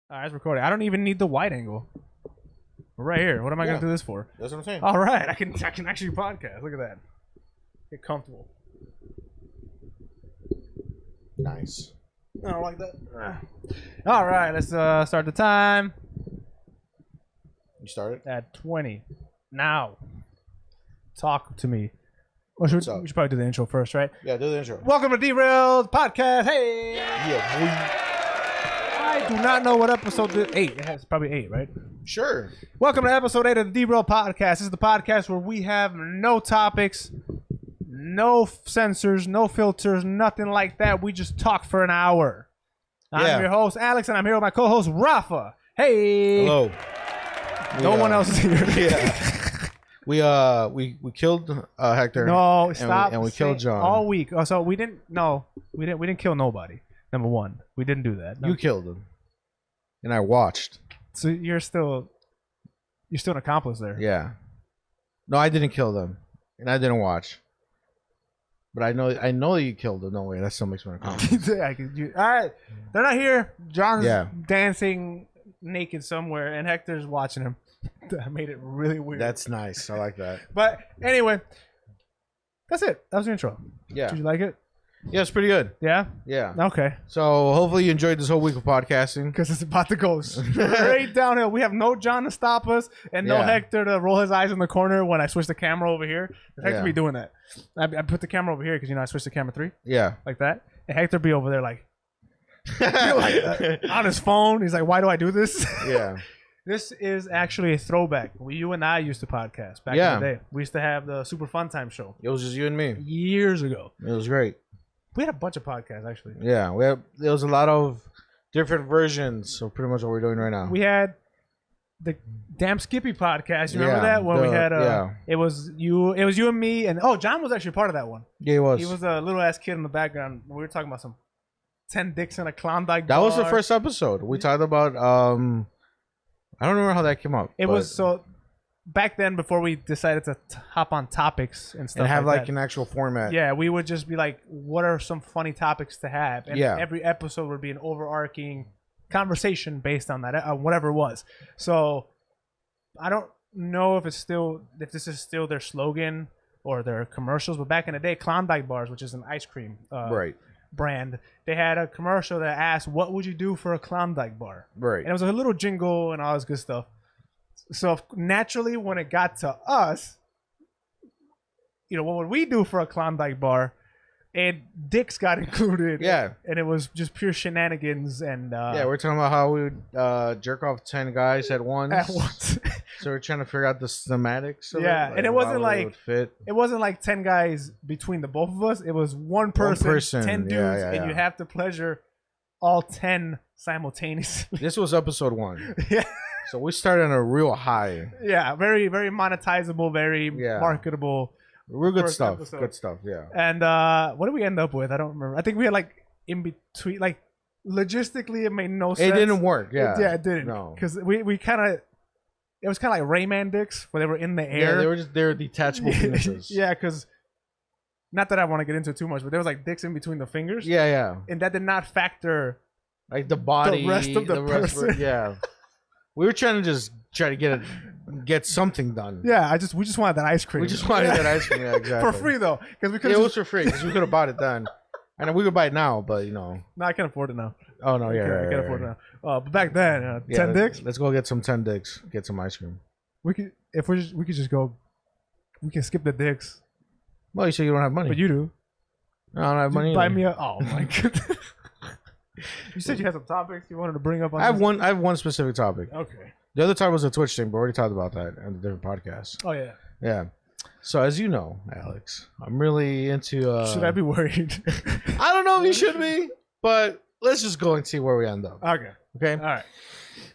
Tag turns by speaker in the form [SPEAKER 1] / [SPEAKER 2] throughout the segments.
[SPEAKER 1] All right, it's recording. I don't even need the wide angle. We're right here. What am I gonna do this for?
[SPEAKER 2] That's what I'm saying.
[SPEAKER 1] All right, I can actually podcast. Look at that. Get comfortable.
[SPEAKER 2] Nice.
[SPEAKER 1] I don't like that. All right, let's start the time
[SPEAKER 2] You started?
[SPEAKER 1] at 20. Now, talk to me. Well, we should probably do the intro first, right?
[SPEAKER 2] Yeah, do the intro.
[SPEAKER 1] Welcome to Derailed Podcast. Hey.
[SPEAKER 2] Yeah,
[SPEAKER 1] I do not know what episode 8. It's probably 8, right?
[SPEAKER 2] sure.
[SPEAKER 1] Welcome to episode 8 of the Derailed Podcast. This is the podcast where we have no topics, no censors, no filters, nothing like that. We just talk for an hour. I'm your host, Alex, and I'm here with my co-host, Rafa. Hey.
[SPEAKER 2] Hello.
[SPEAKER 1] No one else is here.
[SPEAKER 2] Yeah. We killed Hector.
[SPEAKER 1] No, stop.
[SPEAKER 2] And we killed John.
[SPEAKER 1] all week. Oh, so we didn't. No, we didn't kill nobody. Number one, we didn't do that. No.
[SPEAKER 2] You killed him. And I watched.
[SPEAKER 1] So you're still an accomplice there.
[SPEAKER 2] Yeah. No, I didn't kill them. And I didn't watch. But I know you killed them. No way, that still makes me an accomplice.
[SPEAKER 1] All right, they're not here. John's
[SPEAKER 2] Yeah.
[SPEAKER 1] dancing naked somewhere, and Hector's watching him. That made it really weird.
[SPEAKER 2] That's nice. I like that.
[SPEAKER 1] But anyway, that's it. That was the intro.
[SPEAKER 2] Yeah.
[SPEAKER 1] Did you like it?
[SPEAKER 2] Yeah, it's pretty good.
[SPEAKER 1] Yeah.
[SPEAKER 2] Yeah.
[SPEAKER 1] Okay.
[SPEAKER 2] So hopefully you enjoyed this whole week of podcasting.
[SPEAKER 1] Because it's about to go straight downhill. We have no John to stop us and no
[SPEAKER 2] Yeah.
[SPEAKER 1] Hector to roll his eyes in the corner when I switch the camera over here. Hector
[SPEAKER 2] Yeah.
[SPEAKER 1] be doing that. I put the camera over here because, I switched to camera 3
[SPEAKER 2] Yeah.
[SPEAKER 1] like that. And Hector be over there like on his phone. He's like, why do I do this?
[SPEAKER 2] Yeah.
[SPEAKER 1] This is actually a throwback. You and I used to podcast back in the day. We used to have the Super Fun Time show
[SPEAKER 2] It was just you and me.
[SPEAKER 1] years ago.
[SPEAKER 2] It was great.
[SPEAKER 1] We had a bunch of podcasts, actually.
[SPEAKER 2] Yeah, there was a lot of different versions of pretty much what we're doing right now.
[SPEAKER 1] We had the Damn Skippy podcast. You remember that? When we had it was you and me, and John was actually part of that one.
[SPEAKER 2] Yeah, he was.
[SPEAKER 1] He was a little ass kid in the background. We were talking about some 10 dicks in a Klondike
[SPEAKER 2] That
[SPEAKER 1] bar.
[SPEAKER 2] was the first episode. We talked about I don't remember how that came up.
[SPEAKER 1] It was so back then, before we decided to hop on topics and stuff
[SPEAKER 2] and have like
[SPEAKER 1] that.
[SPEAKER 2] an actual format.
[SPEAKER 1] Yeah, we would just be like, what are some funny topics to have? And
[SPEAKER 2] Yeah.
[SPEAKER 1] every episode would be an overarching conversation based on that, whatever it was. So I don't know if this is still their slogan or their commercials, but back in the day, Klondike bars, which is an ice cream brand, they had a commercial that asked, what would you do for a Klondike bar?
[SPEAKER 2] Right.
[SPEAKER 1] And it was a little jingle and all this good stuff. So naturally, when it got to us, what would we do for a Klondike bar? And dicks got included.
[SPEAKER 2] Yeah.
[SPEAKER 1] And it was just pure shenanigans. And
[SPEAKER 2] we're talking about how we would jerk off 10 guys at once. So we're trying to figure out the thematics of
[SPEAKER 1] yeah,
[SPEAKER 2] it,
[SPEAKER 1] and it wasn't
[SPEAKER 2] how it would fit.
[SPEAKER 1] It wasn't like 10 guys between the both of us. It was one person 10 dudes, and you have to pleasure all 10 simultaneously.
[SPEAKER 2] This was episode 1.
[SPEAKER 1] Yeah.
[SPEAKER 2] So we started on a real high.
[SPEAKER 1] Yeah, very, very monetizable, very marketable.
[SPEAKER 2] Real good stuff.
[SPEAKER 1] Episode.
[SPEAKER 2] Good stuff, yeah.
[SPEAKER 1] And what did we end up with? I don't remember. I think we had like in between, like logistically, it made no sense.
[SPEAKER 2] It didn't work, yeah.
[SPEAKER 1] It didn't.
[SPEAKER 2] No.
[SPEAKER 1] Because we kind of, it was kind of like Rayman dicks where they were in the air.
[SPEAKER 2] Yeah, they were detachable penises.
[SPEAKER 1] Yeah, because not that I want to get into it too much, but there was like dicks in between the fingers.
[SPEAKER 2] Yeah, yeah.
[SPEAKER 1] And that did not factor
[SPEAKER 2] like the body,
[SPEAKER 1] the rest of the person.
[SPEAKER 2] Yeah. We were trying to get something done.
[SPEAKER 1] Yeah, we just wanted that ice cream.
[SPEAKER 2] We just wanted that ice cream, yeah, exactly.
[SPEAKER 1] For free though, because we could.
[SPEAKER 2] It was for free because we could have bought it then. I know we could buy it now, but
[SPEAKER 1] No, I can't afford it now.
[SPEAKER 2] Oh no, yeah,
[SPEAKER 1] I can't afford it now. But back then, 10 dicks.
[SPEAKER 2] Let's go get some 10 dicks. Get some ice cream.
[SPEAKER 1] We could just go. We can skip the dicks.
[SPEAKER 2] Well, you say you don't have money,
[SPEAKER 1] But you do.
[SPEAKER 2] I don't have money.
[SPEAKER 1] Buy me a. Oh my god. You said you had some topics you wanted to bring up.
[SPEAKER 2] I have one specific topic.
[SPEAKER 1] Okay.
[SPEAKER 2] The other time was a Twitch thing, but we already talked about that on a different podcast.
[SPEAKER 1] Oh yeah.
[SPEAKER 2] Yeah. So as you know, Alex, I'm really into.
[SPEAKER 1] Should I be worried?
[SPEAKER 2] I don't know if you should be, but let's just go and see where we end up.
[SPEAKER 1] Okay.
[SPEAKER 2] Okay.
[SPEAKER 1] All right.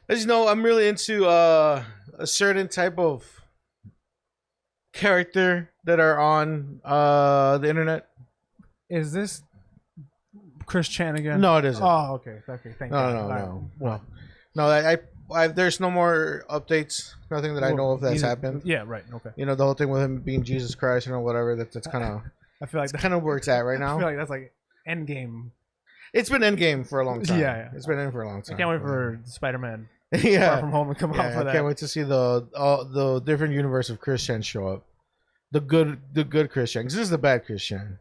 [SPEAKER 2] As you know, I'm really into a certain type of character that are on the internet.
[SPEAKER 1] Is this Chris Chan again?
[SPEAKER 2] No, it isn't.
[SPEAKER 1] Oh, okay. Okay. Thank you.
[SPEAKER 2] No. There's no more updates. Nothing that I know of that's happened.
[SPEAKER 1] Yeah. Right. Okay.
[SPEAKER 2] The whole thing with him being Jesus Christ or whatever. That's kind of.
[SPEAKER 1] I feel like
[SPEAKER 2] that's kind of where it's at right now.
[SPEAKER 1] I feel like that's like Endgame.
[SPEAKER 2] It's been Endgame for a long time.
[SPEAKER 1] Yeah.
[SPEAKER 2] It's been in for a long time.
[SPEAKER 1] I can't wait for Spider-Man
[SPEAKER 2] yeah.
[SPEAKER 1] Far From Home to come out for that.
[SPEAKER 2] I can't wait to see the different universe of Christian show up. The good Christian. 'Cause this is the bad Christian.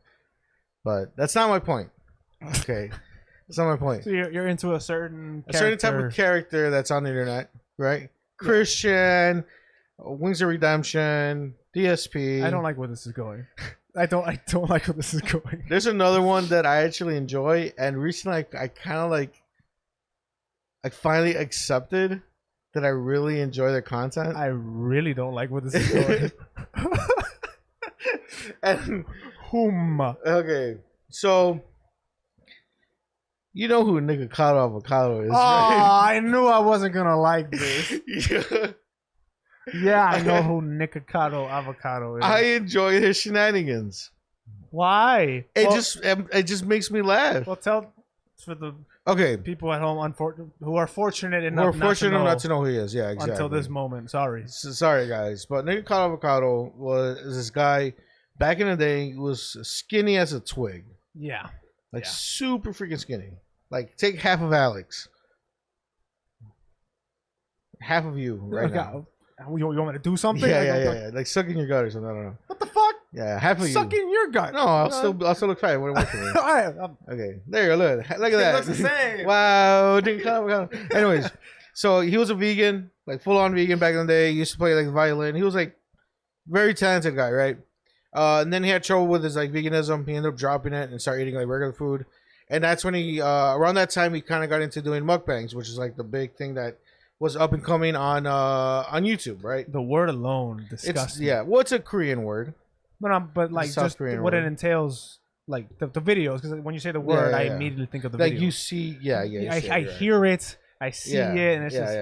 [SPEAKER 2] But that's not my point. Okay. That's not my point.
[SPEAKER 1] So you're into a certain
[SPEAKER 2] type of character that's on the internet, right? Christian, Wings of Redemption, DSP.
[SPEAKER 1] I don't like where this is going. I don't like where this is going.
[SPEAKER 2] There's another one that I actually enjoy, and recently I kind of I finally accepted that I really enjoy their content.
[SPEAKER 1] I really don't like where this is going.
[SPEAKER 2] And
[SPEAKER 1] Whom?
[SPEAKER 2] okay, so you know who Nikocado Avocado is,
[SPEAKER 1] Oh,
[SPEAKER 2] right?
[SPEAKER 1] I knew I wasn't gonna like this.
[SPEAKER 2] Yeah.
[SPEAKER 1] Yeah, I know who Nikocado Avocado is.
[SPEAKER 2] I enjoy his shenanigans.
[SPEAKER 1] Why?
[SPEAKER 2] It just makes me laugh.
[SPEAKER 1] Well, tell for the
[SPEAKER 2] Okay,
[SPEAKER 1] people at home who are fortunate enough
[SPEAKER 2] we're fortunate not to know who he is. Yeah, exactly.
[SPEAKER 1] until this moment. Sorry.
[SPEAKER 2] Sorry, guys, but Nikocado Avocado was this guy back in the day. He was skinny as a twig,
[SPEAKER 1] Yeah.
[SPEAKER 2] like
[SPEAKER 1] Yeah.
[SPEAKER 2] super freaking skinny. Like take half of Alex, half of you right now.
[SPEAKER 1] You want me to do something?
[SPEAKER 2] Yeah. Like sucking your gut or something. I don't know.
[SPEAKER 1] What the fuck?
[SPEAKER 2] Yeah, half of you.
[SPEAKER 1] Sucking your gut.
[SPEAKER 2] No, I'll still look fine. What for me?
[SPEAKER 1] All right,
[SPEAKER 2] Okay, there you go. Look at that.
[SPEAKER 1] It looks the same.
[SPEAKER 2] Wow. Anyways, so he was a vegan, like full on vegan back in the day. He used to play like violin. He was like very talented guy, right? And then he had trouble with his like veganism. He ended up dropping it and started eating like regular food. And that's when he around that time he kind of got into doing mukbangs, which is like the big thing that was up and coming on YouTube, right?
[SPEAKER 1] The word alone, disgusting.
[SPEAKER 2] Well, it's a Korean word.
[SPEAKER 1] But like
[SPEAKER 2] South
[SPEAKER 1] just
[SPEAKER 2] Korean
[SPEAKER 1] what
[SPEAKER 2] word.
[SPEAKER 1] it entails, like the videos. Because when you say the word, I
[SPEAKER 2] yeah.
[SPEAKER 1] immediately think of the
[SPEAKER 2] Like
[SPEAKER 1] video.
[SPEAKER 2] you see, yeah.
[SPEAKER 1] I hear it, I see it, and it's just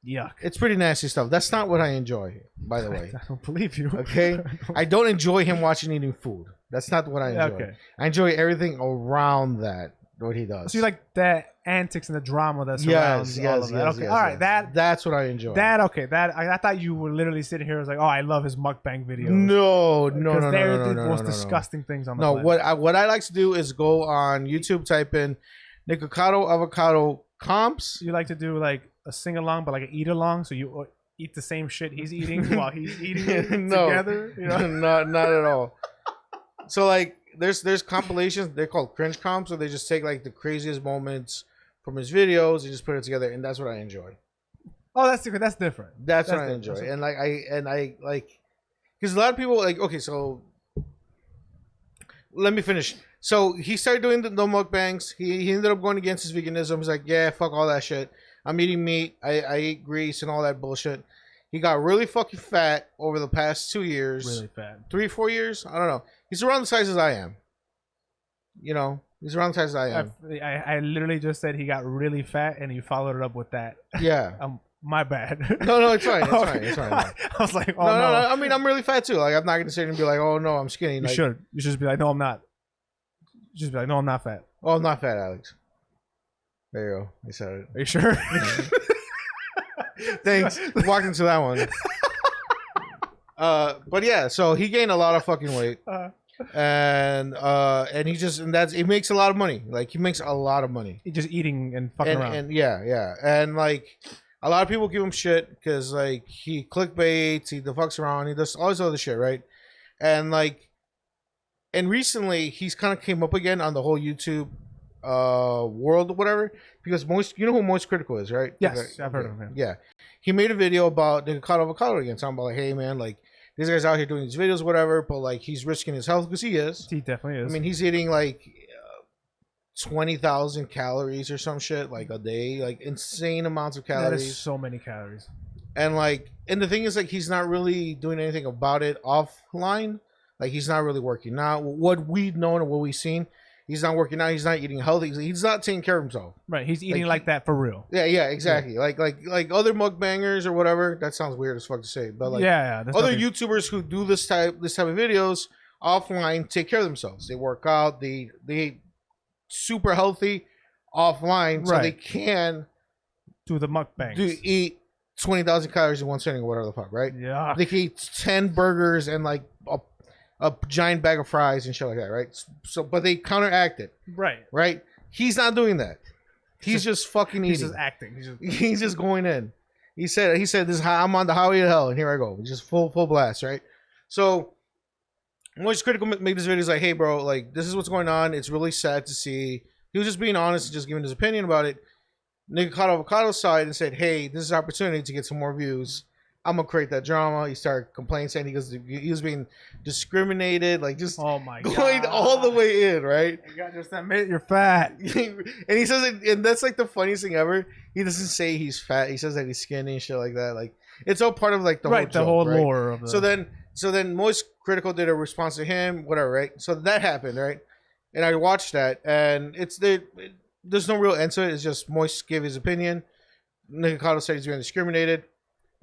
[SPEAKER 1] yuck.
[SPEAKER 2] It's pretty nasty stuff. That's not what I enjoy, by the way.
[SPEAKER 1] I don't believe you.
[SPEAKER 2] Okay, I don't enjoy him watching eating food. That's not what I enjoy.
[SPEAKER 1] Okay.
[SPEAKER 2] I enjoy everything around that. What he does.
[SPEAKER 1] So you like the antics and the drama that surrounds all of that. Okay, all right,
[SPEAKER 2] that's what I enjoy.
[SPEAKER 1] I thought you were literally sitting here as like, oh, I love his mukbang videos.
[SPEAKER 2] No.
[SPEAKER 1] They're the most disgusting things on the planet.
[SPEAKER 2] What I like to do is go on YouTube, type in Nikocado Avocado comps.
[SPEAKER 1] You like to do like a sing along, but like an eat along, so you eat the same shit he's eating while he's eating it together. You know?
[SPEAKER 2] not at all. So like. There's compilations. They're called cringe comps, so they just take like the craziest moments from his videos and just put it together, and that's what I enjoy.
[SPEAKER 1] Oh, that's different.
[SPEAKER 2] That's what I enjoy, and like I like because a lot of people like okay, so let me finish. So he started doing the mukbangs. He ended up going against his veganism. He's like, yeah, fuck all that shit. I'm eating meat. I eat grease and all that bullshit. He got really fucking fat over the past 2 years.
[SPEAKER 1] Really fat.
[SPEAKER 2] 3-4 years. I don't know. He's around the size as I am. You know, he's around the size as I am.
[SPEAKER 1] I literally just said he got really fat, and you followed it up with that.
[SPEAKER 2] Yeah.
[SPEAKER 1] My bad.
[SPEAKER 2] No, it's fine. It's fine.
[SPEAKER 1] I was like, oh
[SPEAKER 2] no.
[SPEAKER 1] no.
[SPEAKER 2] I mean, I'm really fat too. Like, I'm not gonna sit here and be like, oh no, I'm skinny.
[SPEAKER 1] You
[SPEAKER 2] like,
[SPEAKER 1] should. You should just be like, no, I'm not. Just be like, no, I'm not fat.
[SPEAKER 2] Oh, I'm not fat, Alex. There you go. I said it.
[SPEAKER 1] Are you sure?
[SPEAKER 2] Thanks. Walked into that one. But yeah, so he gained a lot of fucking weight. And he makes a lot of money. Like he makes a lot of money.
[SPEAKER 1] He's just eating and fucking around.
[SPEAKER 2] And yeah. And like a lot of people give him shit because like he clickbaits, he the fucks around, he does all this other shit, right? And recently he's kind of came up again on the whole YouTube world or whatever, because you know who Moist Critical is, right?
[SPEAKER 1] Yes, I've heard of him.
[SPEAKER 2] Yeah, he made a video about Nikocado Avocado again, talking about like, hey man, like this guy's out here doing these videos, whatever, but like he's risking his health because he is.
[SPEAKER 1] He definitely is.
[SPEAKER 2] I mean, he's eating like 20,000 calories or some shit like a day, like insane amounts of calories.
[SPEAKER 1] That is so many calories.
[SPEAKER 2] And the thing is, like, he's not really doing anything about it offline. Like, he's not really working out. What we've known and what we've seen, he's not working out. He's not eating healthy. He's not taking care of himself.
[SPEAKER 1] Right. He's eating like that for real.
[SPEAKER 2] Yeah, exactly. Yeah. Like other mukbangers or whatever. That sounds weird as fuck to say, but like other YouTubers who do this type of videos offline take care of themselves. They work out. They eat super healthy offline, so they can
[SPEAKER 1] do the mukbangs.
[SPEAKER 2] Eat 20,000 calories in one sitting or whatever the fuck, right?
[SPEAKER 1] Yeah.
[SPEAKER 2] They can eat 10 burgers and like a giant bag of fries and shit like that, right? So, but they counteract it.
[SPEAKER 1] Right.
[SPEAKER 2] Right? He's not doing that. He's just fucking eating.
[SPEAKER 1] He's just acting.
[SPEAKER 2] He's just going in. He said this is how I'm on the highway to hell, and here I go. Just full blast, right? So Moist Critical made this video. He's like, hey bro, like this is what's going on. It's really sad to see. He was just being honest and just giving his opinion about it. Nikocado Avocado side and said, hey, this is an opportunity to get some more views. I'm gonna create that drama. He started complaining, saying he was being discriminated, like just
[SPEAKER 1] oh my
[SPEAKER 2] going
[SPEAKER 1] God.
[SPEAKER 2] all the way in, right?
[SPEAKER 1] You gotta just admit you're fat.
[SPEAKER 2] And he says it, and that's like the funniest thing ever. He doesn't say he's fat. He says that he's skinny and shit like that. Like it's all part of like the whole joke,
[SPEAKER 1] lore of the...
[SPEAKER 2] So then Moist Critical did a response to him, whatever, right? So that happened, right? And I watched that, and there's no real end to it. It's just Moist gave his opinion. Nikocado said he's being discriminated.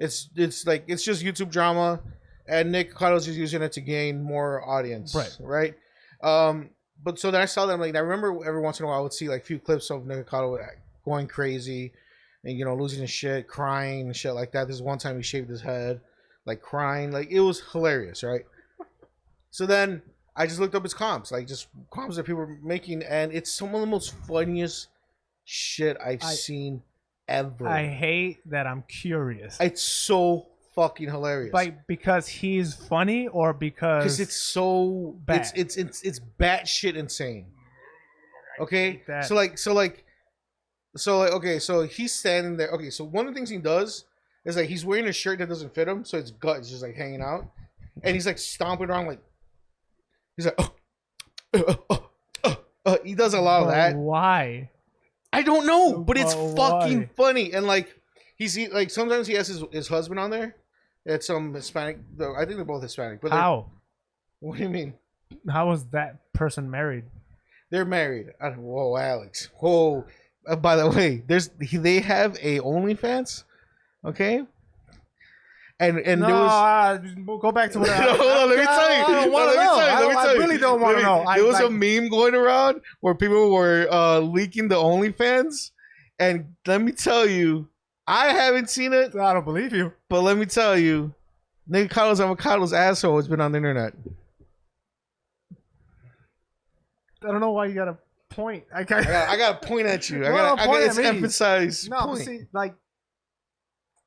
[SPEAKER 2] It's just YouTube drama, and Nicocado's just using it to gain more audience, right? But so then I saw them, like I remember every once in a while I would see like a few clips of Nikocado going crazy, and losing his shit, crying and shit like that. This one time he shaved his head, like crying, like it was hilarious, right? So then I just looked up his comps, like just comps that people were making, and it's some of the most funniest shit I've seen ever.
[SPEAKER 1] I hate that I'm curious.
[SPEAKER 2] It's so fucking hilarious.
[SPEAKER 1] Like because he's funny or because
[SPEAKER 2] it's so bad. It's batshit insane. Okay? So he's standing there. Okay, so one of the things he does is like he's wearing a shirt that doesn't fit him, so his gut is just like hanging out. And he's like stomping around like he's like he does a lot of that.
[SPEAKER 1] Why?
[SPEAKER 2] I don't know, but it's fucking funny. And like like sometimes he has his husband on there. It's some Hispanic. I think they're both Hispanic. But
[SPEAKER 1] how?
[SPEAKER 2] What do you mean?
[SPEAKER 1] How was that person married?
[SPEAKER 2] They're married. Whoa, Alex. Whoa. By the way, they have a OnlyFans. Okay. And
[SPEAKER 1] no,
[SPEAKER 2] there was
[SPEAKER 1] go back to what
[SPEAKER 2] let me tell you.
[SPEAKER 1] I really don't want to know.
[SPEAKER 2] There was a meme going around where people were leaking the OnlyFans, and let me tell you, I haven't seen it.
[SPEAKER 1] I don't believe you.
[SPEAKER 2] But let me tell you, Nikocado Avocado's asshole has been on the internet.
[SPEAKER 1] I don't know why you gotta point. I
[SPEAKER 2] gotta point at you. I gotta emphasize.
[SPEAKER 1] No,
[SPEAKER 2] point.
[SPEAKER 1] see, like.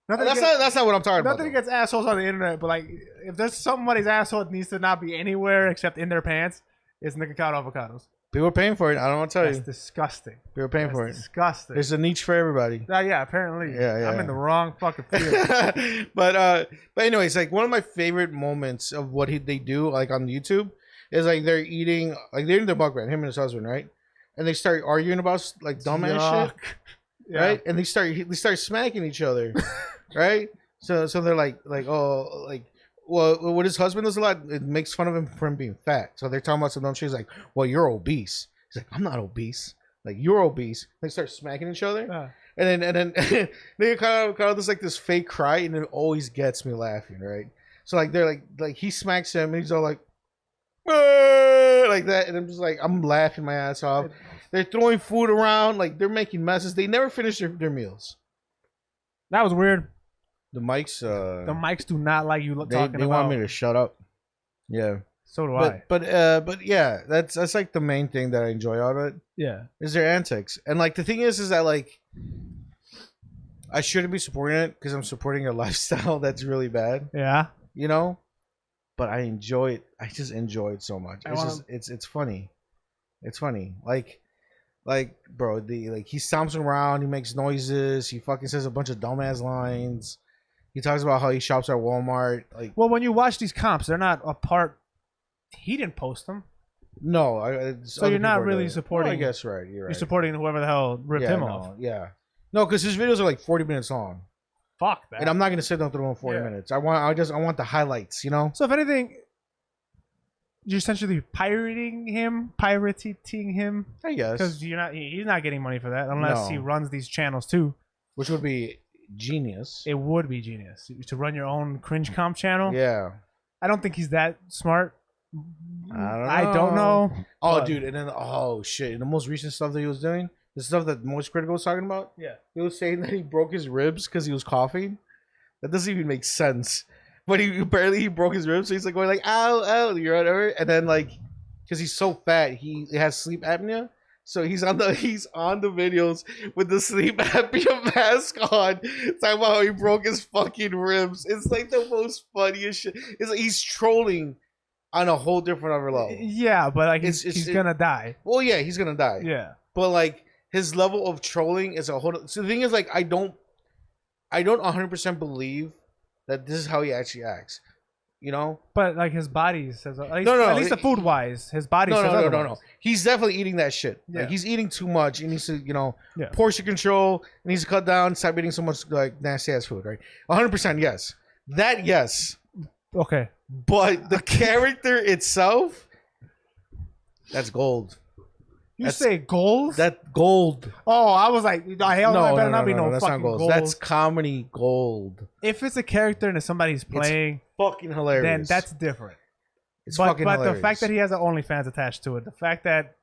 [SPEAKER 2] That's not what I'm talking about.
[SPEAKER 1] Nothing against assholes on the internet, but like, if there's somebody's asshole that needs to not be anywhere except in their pants, it's Nikocado Avocados.
[SPEAKER 2] People are paying for it. I don't want to tell you.
[SPEAKER 1] That's disgusting.
[SPEAKER 2] People are paying for it.
[SPEAKER 1] Disgusting.
[SPEAKER 2] There's a niche for everybody.
[SPEAKER 1] Yeah, apparently.
[SPEAKER 2] Yeah.
[SPEAKER 1] I'm in the wrong fucking field.
[SPEAKER 2] But anyways, like one of my favorite moments of what they do, like on YouTube, is like they're eating, like they're in the mukbang, him and his husband, right? And they start arguing about like dumbass shit, right? And they start smacking each other, right? So they're like oh like. Well, what his husband does a lot, it makes fun of him for him being fat. So they're talking about some dumb shit. He's like, well, you're obese. He's like, I'm not obese. Like, you're obese. They start smacking each other. And then they kind of does like this fake cry, and it always gets me laughing, right? So like they're like he smacks him, and he's all like, like that, and I'm just like, I'm laughing my ass off. They're throwing food around, like they're making messes. They never finish their meals.
[SPEAKER 1] That was weird.
[SPEAKER 2] The mics
[SPEAKER 1] do not like you talking about.
[SPEAKER 2] They want me to shut up. Yeah.
[SPEAKER 1] So do I.
[SPEAKER 2] But yeah, that's like the main thing that I enjoy out of it.
[SPEAKER 1] Yeah.
[SPEAKER 2] Is their antics. And like the thing is that like I shouldn't be supporting it because I'm supporting a lifestyle that's really bad.
[SPEAKER 1] Yeah.
[SPEAKER 2] You know? But I enjoy it. I just enjoy it so much. It's funny. It's funny. Like bro, he stomps around, he makes noises, he fucking says a bunch of dumbass lines. He talks about how he shops at Walmart. Like,
[SPEAKER 1] well, when you watch these comps, they're not a part. He didn't post them.
[SPEAKER 2] No,
[SPEAKER 1] so you're not really supporting.
[SPEAKER 2] Well, I guess right. You're right.
[SPEAKER 1] You're supporting whoever the hell ripped him off.
[SPEAKER 2] Yeah, no, because his videos are like 40 minutes long.
[SPEAKER 1] Fuck that.
[SPEAKER 2] And I'm not gonna sit down through them 40 minutes. I want the highlights. You know.
[SPEAKER 1] So if anything, you're essentially pirating him. I guess because he's not getting money for that unless he runs these channels too,
[SPEAKER 2] which would be genius.
[SPEAKER 1] It would be genius to run your own cringe comp channel.
[SPEAKER 2] Yeah,
[SPEAKER 1] I don't think he's that smart.
[SPEAKER 2] I don't know. Oh, dude, and then shit, the most recent stuff that he was doing, the stuff that Most Critical was talking about.
[SPEAKER 1] Yeah,
[SPEAKER 2] he was saying that he broke his ribs because he was coughing. That doesn't even make sense. But he broke his ribs, so he's like going like ow, ow, you're whatever. And then like, because he's so fat, he has sleep apnea. So he's on the videos with the sleep apnea mask on, talking about how he broke his fucking ribs. It's like the most funniest shit. It's like he's trolling on a whole different other level.
[SPEAKER 1] Yeah, but like he's gonna die.
[SPEAKER 2] Well, yeah, he's gonna die.
[SPEAKER 1] Yeah,
[SPEAKER 2] but like his level of trolling is a whole. So the thing is, like, I don't 100% believe that this is how he actually acts. You know,
[SPEAKER 1] but like his body says at least,
[SPEAKER 2] at
[SPEAKER 1] least the food wise, his body says
[SPEAKER 2] no. He's definitely eating that shit.
[SPEAKER 1] Yeah.
[SPEAKER 2] Like, he's eating too much. He needs to, portion control. He needs to cut down. Stop eating so much like nasty ass food. Right, 100% yes. That yes.
[SPEAKER 1] Okay,
[SPEAKER 2] but the character itself, that's gold.
[SPEAKER 1] You say gold?
[SPEAKER 2] That gold.
[SPEAKER 1] Oh, I was like, hell no, better not be no
[SPEAKER 2] that's
[SPEAKER 1] fucking
[SPEAKER 2] not
[SPEAKER 1] gold.
[SPEAKER 2] That's comedy gold.
[SPEAKER 1] If it's a character and it's somebody's playing,
[SPEAKER 2] it's fucking hilarious.
[SPEAKER 1] Then that's different.
[SPEAKER 2] It's fucking hilarious.
[SPEAKER 1] But the fact that he has an OnlyFans attached to it, the fact that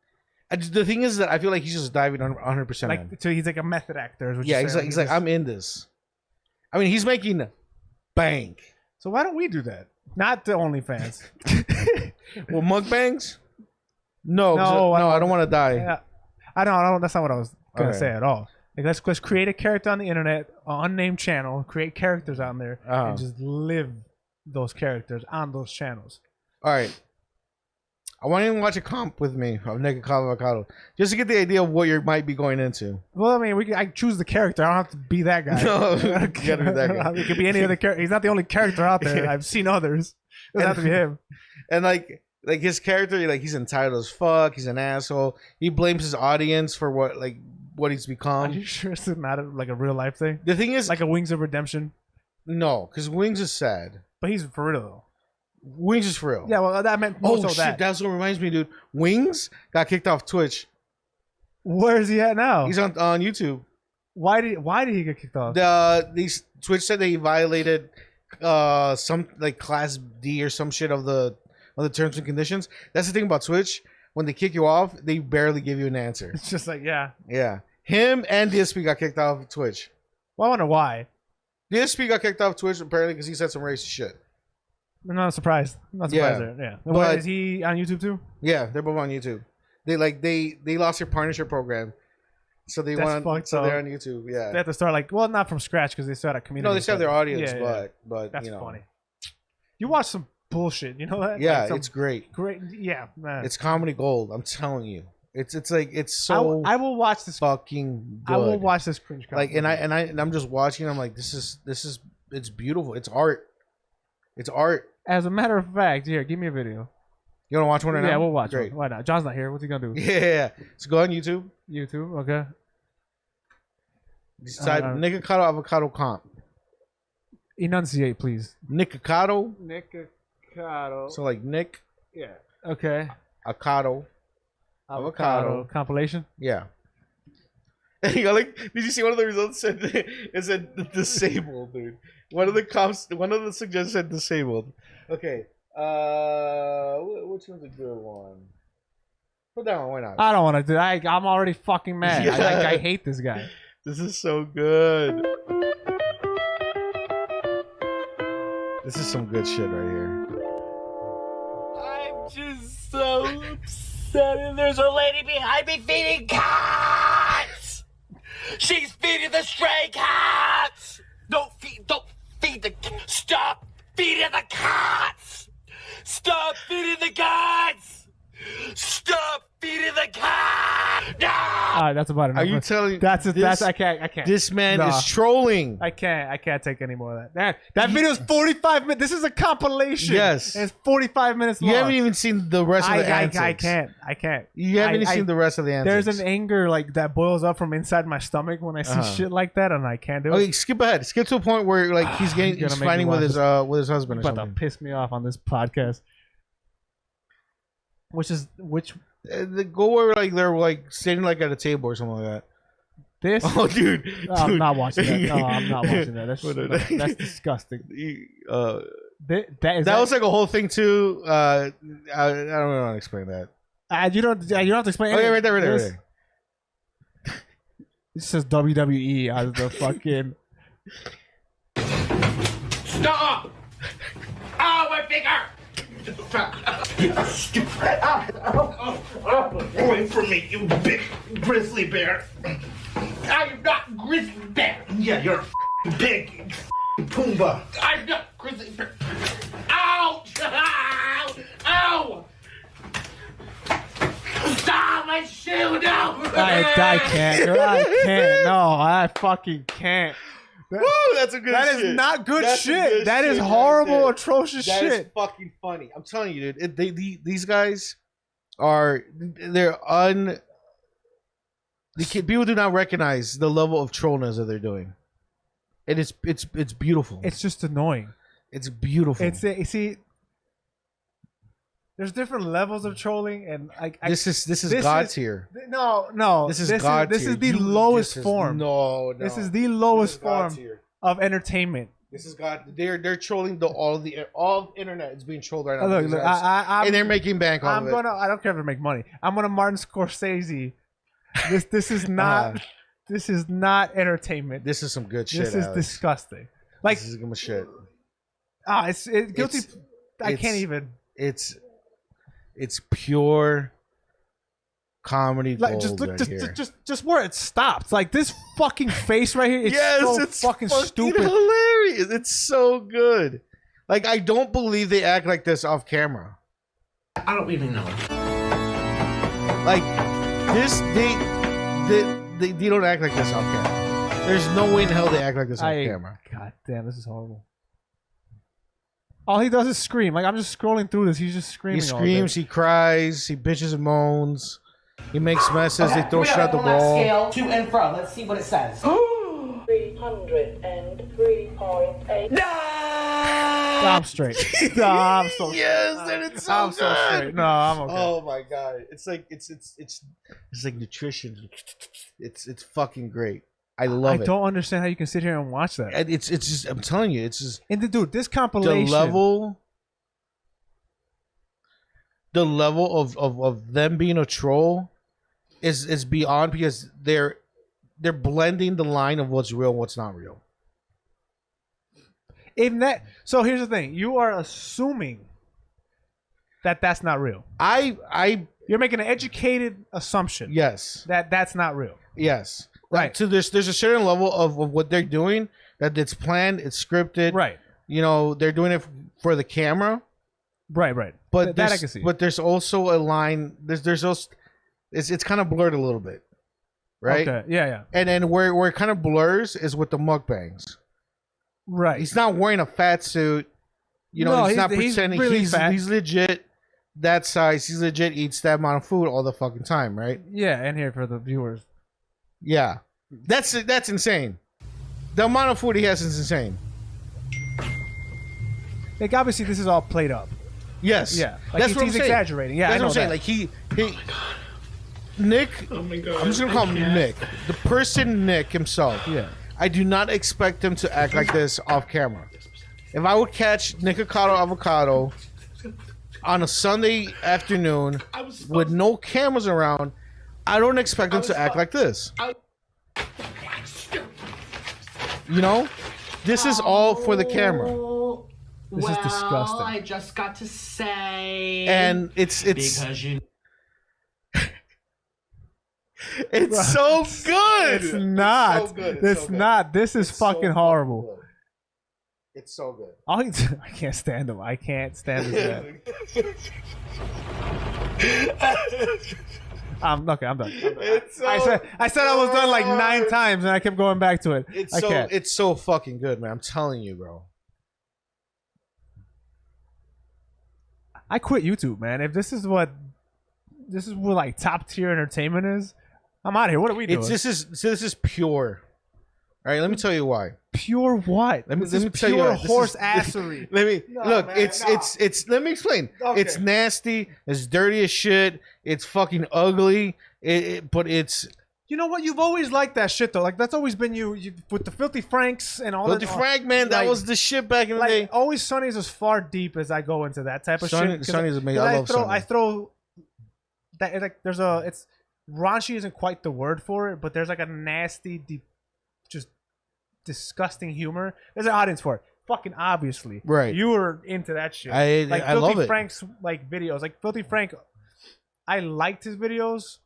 [SPEAKER 2] the thing is that I feel like he's just diving 100%.
[SPEAKER 1] Like, so he's like a method actor.
[SPEAKER 2] Yeah, he's like I'm in this. I mean, he's making bank.
[SPEAKER 1] So why don't we do that? Not the OnlyFans.
[SPEAKER 2] Well, mukbangs. No, I don't want to die.
[SPEAKER 1] Yeah, I don't. That's not what I was gonna say at all. Like, let's create a character on the internet, an unnamed channel, create characters on there, and just live those characters on those channels.
[SPEAKER 2] All right. I want you to watch a comp with me of Nikocado Avocado, just to get the idea of what you might be going into.
[SPEAKER 1] Well, I mean, I choose the character. I don't have to be that guy.
[SPEAKER 2] No, you gotta be that guy.
[SPEAKER 1] It could be any other character. He's not the only character out there. I've seen others. It doesn't have to be him.
[SPEAKER 2] And like his character, like, he's entitled as fuck. He's an asshole. He blames his audience for what he's become.
[SPEAKER 1] Are you sure it's not a real life thing?
[SPEAKER 2] The thing is,
[SPEAKER 1] like a Wings of Redemption.
[SPEAKER 2] No, because Wings is sad.
[SPEAKER 1] But he's for real though.
[SPEAKER 2] Wings is for real.
[SPEAKER 1] Yeah, well, that meant more so
[SPEAKER 2] shit,
[SPEAKER 1] that.
[SPEAKER 2] That's what reminds me, dude. Wings got kicked off Twitch.
[SPEAKER 1] Where is he at now?
[SPEAKER 2] He's on YouTube.
[SPEAKER 1] Why did he get kicked off?
[SPEAKER 2] Twitch said that he violated some like Class D or some shit of the terms and conditions. That's the thing about Twitch. When they kick you off, they barely give you an answer.
[SPEAKER 1] It's just like, yeah.
[SPEAKER 2] Him and DSP got kicked off of Twitch.
[SPEAKER 1] Well, I wonder why.
[SPEAKER 2] DSP got kicked off Twitch apparently because he said some racist shit.
[SPEAKER 1] I'm not surprised. I'm not surprised there. Yeah. But is he on YouTube too?
[SPEAKER 2] Yeah, they're both on YouTube. They lost their partnership program, so they're on YouTube. Yeah,
[SPEAKER 1] they have to start not from scratch because they still had a community.
[SPEAKER 2] No, they still have their audience, but
[SPEAKER 1] that's funny. You watch some bullshit, you know that?
[SPEAKER 2] Yeah, it's great.
[SPEAKER 1] Great, yeah, man.
[SPEAKER 2] It's comedy gold. I'm telling you, it's so.
[SPEAKER 1] I will watch this
[SPEAKER 2] fucking good.
[SPEAKER 1] I will watch this cringe.
[SPEAKER 2] And I'm just watching. I'm like, this is it's beautiful. It's art. It's art.
[SPEAKER 1] As a matter of fact, here, give me a video.
[SPEAKER 2] You want to watch one right now?
[SPEAKER 1] Yeah, we'll watch one. Why not? John's not here. What's he gonna do?
[SPEAKER 2] Yeah. So go on YouTube.
[SPEAKER 1] YouTube, okay.
[SPEAKER 2] Decide Nikocado Avocado comp.
[SPEAKER 1] Enunciate, please.
[SPEAKER 2] Nikocado.
[SPEAKER 1] Nikocado.
[SPEAKER 2] So like Nick.
[SPEAKER 1] Yeah. Okay.
[SPEAKER 2] Avocado
[SPEAKER 1] compilation.
[SPEAKER 2] Yeah. Did you see one of the results said it said disabled, dude? One of the suggestions said disabled. Okay. Which one's a good one? Put that one. Why not?
[SPEAKER 1] I don't want to do. I'm already fucking mad.
[SPEAKER 2] Yeah.
[SPEAKER 1] I hate this guy.
[SPEAKER 2] This is so good. This is some good shit right here.
[SPEAKER 3] I'm just so upset, and there's a lady behind me feeding cats. She's feeding the stray cats. Don't feed the. Stop feeding the cats. Stop feeding the cats. Stop feeding the cat. No.
[SPEAKER 1] All right, that's about enough.
[SPEAKER 2] Are you telling?
[SPEAKER 1] That's I can't.
[SPEAKER 2] This man is trolling.
[SPEAKER 1] I can't take any more of that. That video is 45 minutes. This is a compilation.
[SPEAKER 2] Yes,
[SPEAKER 1] and it's 45 minutes long.
[SPEAKER 2] You haven't even seen the rest of the antics.
[SPEAKER 1] I can't.
[SPEAKER 2] You haven't even seen the rest of the antics.
[SPEAKER 1] There's an anger that boils up from inside my stomach when I see shit like that, and I can't do it.
[SPEAKER 2] Okay, skip ahead. Skip to a point where he's fighting with his husband.
[SPEAKER 1] About to piss me off on this podcast.
[SPEAKER 2] Go where they're sitting at a table or something like that.
[SPEAKER 1] This?
[SPEAKER 2] Oh, dude.
[SPEAKER 1] I'm not watching that. No, I'm not watching that. That's disgusting.
[SPEAKER 2] That was like a whole thing too. I don't want to explain that.
[SPEAKER 1] You don't have to explain.
[SPEAKER 2] Okay, right there.
[SPEAKER 1] It says WWE as the fucking.
[SPEAKER 3] Stop! Oh, my finger! Stupid. Away from me, you big grizzly bear. I'm not grizzly bear. Yeah, you're a big Pumbaa. I'm not grizzly bear. Ouch! Ow! Ow! Stop my shoe! No!
[SPEAKER 1] I can't. I can't. No, I fucking can't.
[SPEAKER 2] Woo, that's a good
[SPEAKER 1] That
[SPEAKER 2] shit.
[SPEAKER 1] is not good
[SPEAKER 2] That's
[SPEAKER 1] shit.
[SPEAKER 2] good
[SPEAKER 1] That is
[SPEAKER 2] shit
[SPEAKER 1] horrible,
[SPEAKER 2] right there.
[SPEAKER 1] atrocious
[SPEAKER 2] That is
[SPEAKER 1] shit.
[SPEAKER 2] fucking funny. I'm telling you, dude. These guys are people do not recognize the level of trollness that they're doing. And it's beautiful.
[SPEAKER 1] It's just annoying.
[SPEAKER 2] It's beautiful.
[SPEAKER 1] You see, there's different levels of trolling, and
[SPEAKER 2] this is God tier.
[SPEAKER 1] No.
[SPEAKER 2] This is God
[SPEAKER 1] This
[SPEAKER 2] tier.
[SPEAKER 1] is the lowest form.
[SPEAKER 2] No.
[SPEAKER 1] This is the lowest
[SPEAKER 2] God
[SPEAKER 1] form
[SPEAKER 2] tier.
[SPEAKER 1] of entertainment.
[SPEAKER 2] This is God. They're trolling all of the internet is being trolled right now.
[SPEAKER 1] Look,
[SPEAKER 2] and they're making bank off of it.
[SPEAKER 1] I don't care if they make money. I'm gonna Martin Scorsese. This is not. This is not entertainment.
[SPEAKER 2] This is some good shit.
[SPEAKER 1] This is
[SPEAKER 2] Alex.
[SPEAKER 1] disgusting. Like
[SPEAKER 2] this is good shit.
[SPEAKER 1] it's guilty. I can't even.
[SPEAKER 2] It's pure comedy
[SPEAKER 1] Like
[SPEAKER 2] gold
[SPEAKER 1] just look,
[SPEAKER 2] right here.
[SPEAKER 1] just where it stops. Like this fucking face right here. It's so
[SPEAKER 2] it's
[SPEAKER 1] fucking stupid.
[SPEAKER 2] hilarious. It's so good. Like I don't believe they act like this off camera.
[SPEAKER 3] I don't even know.
[SPEAKER 2] Like this, they don't act like this off camera. There's no way in hell they act like this off camera.
[SPEAKER 1] God damn, this is horrible. All he does is scream. Like I'm just scrolling through this. He's just screaming.
[SPEAKER 2] He screams, he cries, he bitches and moans, he makes messes, they throw shit at the wall.
[SPEAKER 3] Scale to and from. Let's see what it says.
[SPEAKER 4] 303.8.
[SPEAKER 3] No!
[SPEAKER 1] I'm straight. No, I'm so
[SPEAKER 2] Yes, and it's so
[SPEAKER 1] I'm
[SPEAKER 2] good.
[SPEAKER 1] so straight. No, I'm okay.
[SPEAKER 2] Oh my god, it's like it's like nutrition. It's fucking great. I love it.
[SPEAKER 1] I don't understand how you can sit here and watch that.
[SPEAKER 2] And it's just I'm telling you, it's just
[SPEAKER 1] And dude, this
[SPEAKER 2] the
[SPEAKER 1] compilation.
[SPEAKER 2] level of them being a troll is beyond, because they're blending the line of what's real and what's not real.
[SPEAKER 1] Even that. So here's the thing: you are assuming that that's not real.
[SPEAKER 2] You're
[SPEAKER 1] making an educated assumption.
[SPEAKER 2] Yes.
[SPEAKER 1] That that's not real.
[SPEAKER 2] Yes.
[SPEAKER 1] Right.
[SPEAKER 2] So there's a certain level of what they're doing, that it's planned, it's scripted.
[SPEAKER 1] Right.
[SPEAKER 2] You know, they're doing it for the camera.
[SPEAKER 1] Right. Right.
[SPEAKER 2] But
[SPEAKER 1] that I can see.
[SPEAKER 2] But there's also a line. There's also it's kind of blurred a little bit. Right.
[SPEAKER 1] Okay. Yeah. Yeah.
[SPEAKER 2] And then where it kind of blurs is with the mukbangs.
[SPEAKER 1] Right.
[SPEAKER 2] He's not wearing a fat suit. You know,
[SPEAKER 1] No,
[SPEAKER 2] he's not
[SPEAKER 1] he's
[SPEAKER 2] pretending.
[SPEAKER 1] really fat.
[SPEAKER 2] He's legit that size. He's legit eats that amount of food all the fucking time, right?
[SPEAKER 1] Yeah. And here for the viewers.
[SPEAKER 2] Yeah. That's insane. The amount of food he has is insane.
[SPEAKER 1] Like obviously this is all played up.
[SPEAKER 2] Yes.
[SPEAKER 1] Yeah. Like
[SPEAKER 2] That's what I'm
[SPEAKER 1] he's
[SPEAKER 2] saying.
[SPEAKER 1] exaggerating. Yeah.
[SPEAKER 2] That's
[SPEAKER 1] I know
[SPEAKER 2] what I'm saying.
[SPEAKER 1] that.
[SPEAKER 2] Like he Nick.
[SPEAKER 3] Oh my god.
[SPEAKER 2] I'm just gonna call him Nick. The person Nick himself.
[SPEAKER 1] Yeah.
[SPEAKER 2] I do not expect him to act like this off camera. If I would catch Nikocado Avocado on a Sunday afternoon with no cameras around, I don't expect him to act like this. You know? This is all for the camera.
[SPEAKER 1] This is disgusting.
[SPEAKER 3] I just got to say.
[SPEAKER 2] And it's
[SPEAKER 3] because you.
[SPEAKER 2] it's so good.
[SPEAKER 1] It's not.
[SPEAKER 2] so good.
[SPEAKER 1] It's
[SPEAKER 2] so good.
[SPEAKER 1] not. This is
[SPEAKER 2] It's so
[SPEAKER 1] fucking horrible.
[SPEAKER 2] good. It's so good.
[SPEAKER 1] All he, I can't stand him. I can't stand this guy. Okay, I'm done.
[SPEAKER 2] It's so
[SPEAKER 1] I said I was done like 9 times, and I kept going back to it. I can't.
[SPEAKER 2] It's so fucking good, man. I'm telling you, bro.
[SPEAKER 1] I quit YouTube, man. If this is what like top tier entertainment is, I'm out of here. What are we doing?
[SPEAKER 2] This is pure. All right, let me tell you why.
[SPEAKER 1] Pure what?
[SPEAKER 2] Let me
[SPEAKER 1] This is
[SPEAKER 2] tell you
[SPEAKER 1] pure
[SPEAKER 2] why. This
[SPEAKER 1] horse
[SPEAKER 2] is-
[SPEAKER 1] assery.
[SPEAKER 2] Let me look.
[SPEAKER 1] man,
[SPEAKER 2] it's. Let me explain.
[SPEAKER 1] Okay.
[SPEAKER 2] It's nasty. It's dirty as shit. It's fucking ugly. But it's
[SPEAKER 1] You know what? You've always liked that shit though. Like that's always been you with the Filthy Franks and all
[SPEAKER 2] Filthy
[SPEAKER 1] that.
[SPEAKER 2] Frank, man. That
[SPEAKER 1] like-
[SPEAKER 2] was the shit back in the
[SPEAKER 1] Like
[SPEAKER 2] day.
[SPEAKER 1] Always Sunny is as far deep as I go into that type of shit.
[SPEAKER 2] Sunny's amazing. I love Sunny.
[SPEAKER 1] I throw that like there's a it's raunchy isn't quite the word for it, but there's like a nasty, deep, just disgusting humor. There's an audience for it. fucking obviously.
[SPEAKER 2] Right.
[SPEAKER 1] You were into that shit.
[SPEAKER 2] I
[SPEAKER 1] Filthy
[SPEAKER 2] love it.
[SPEAKER 1] Frank's like videos. Like Filthy Frank, I liked his videos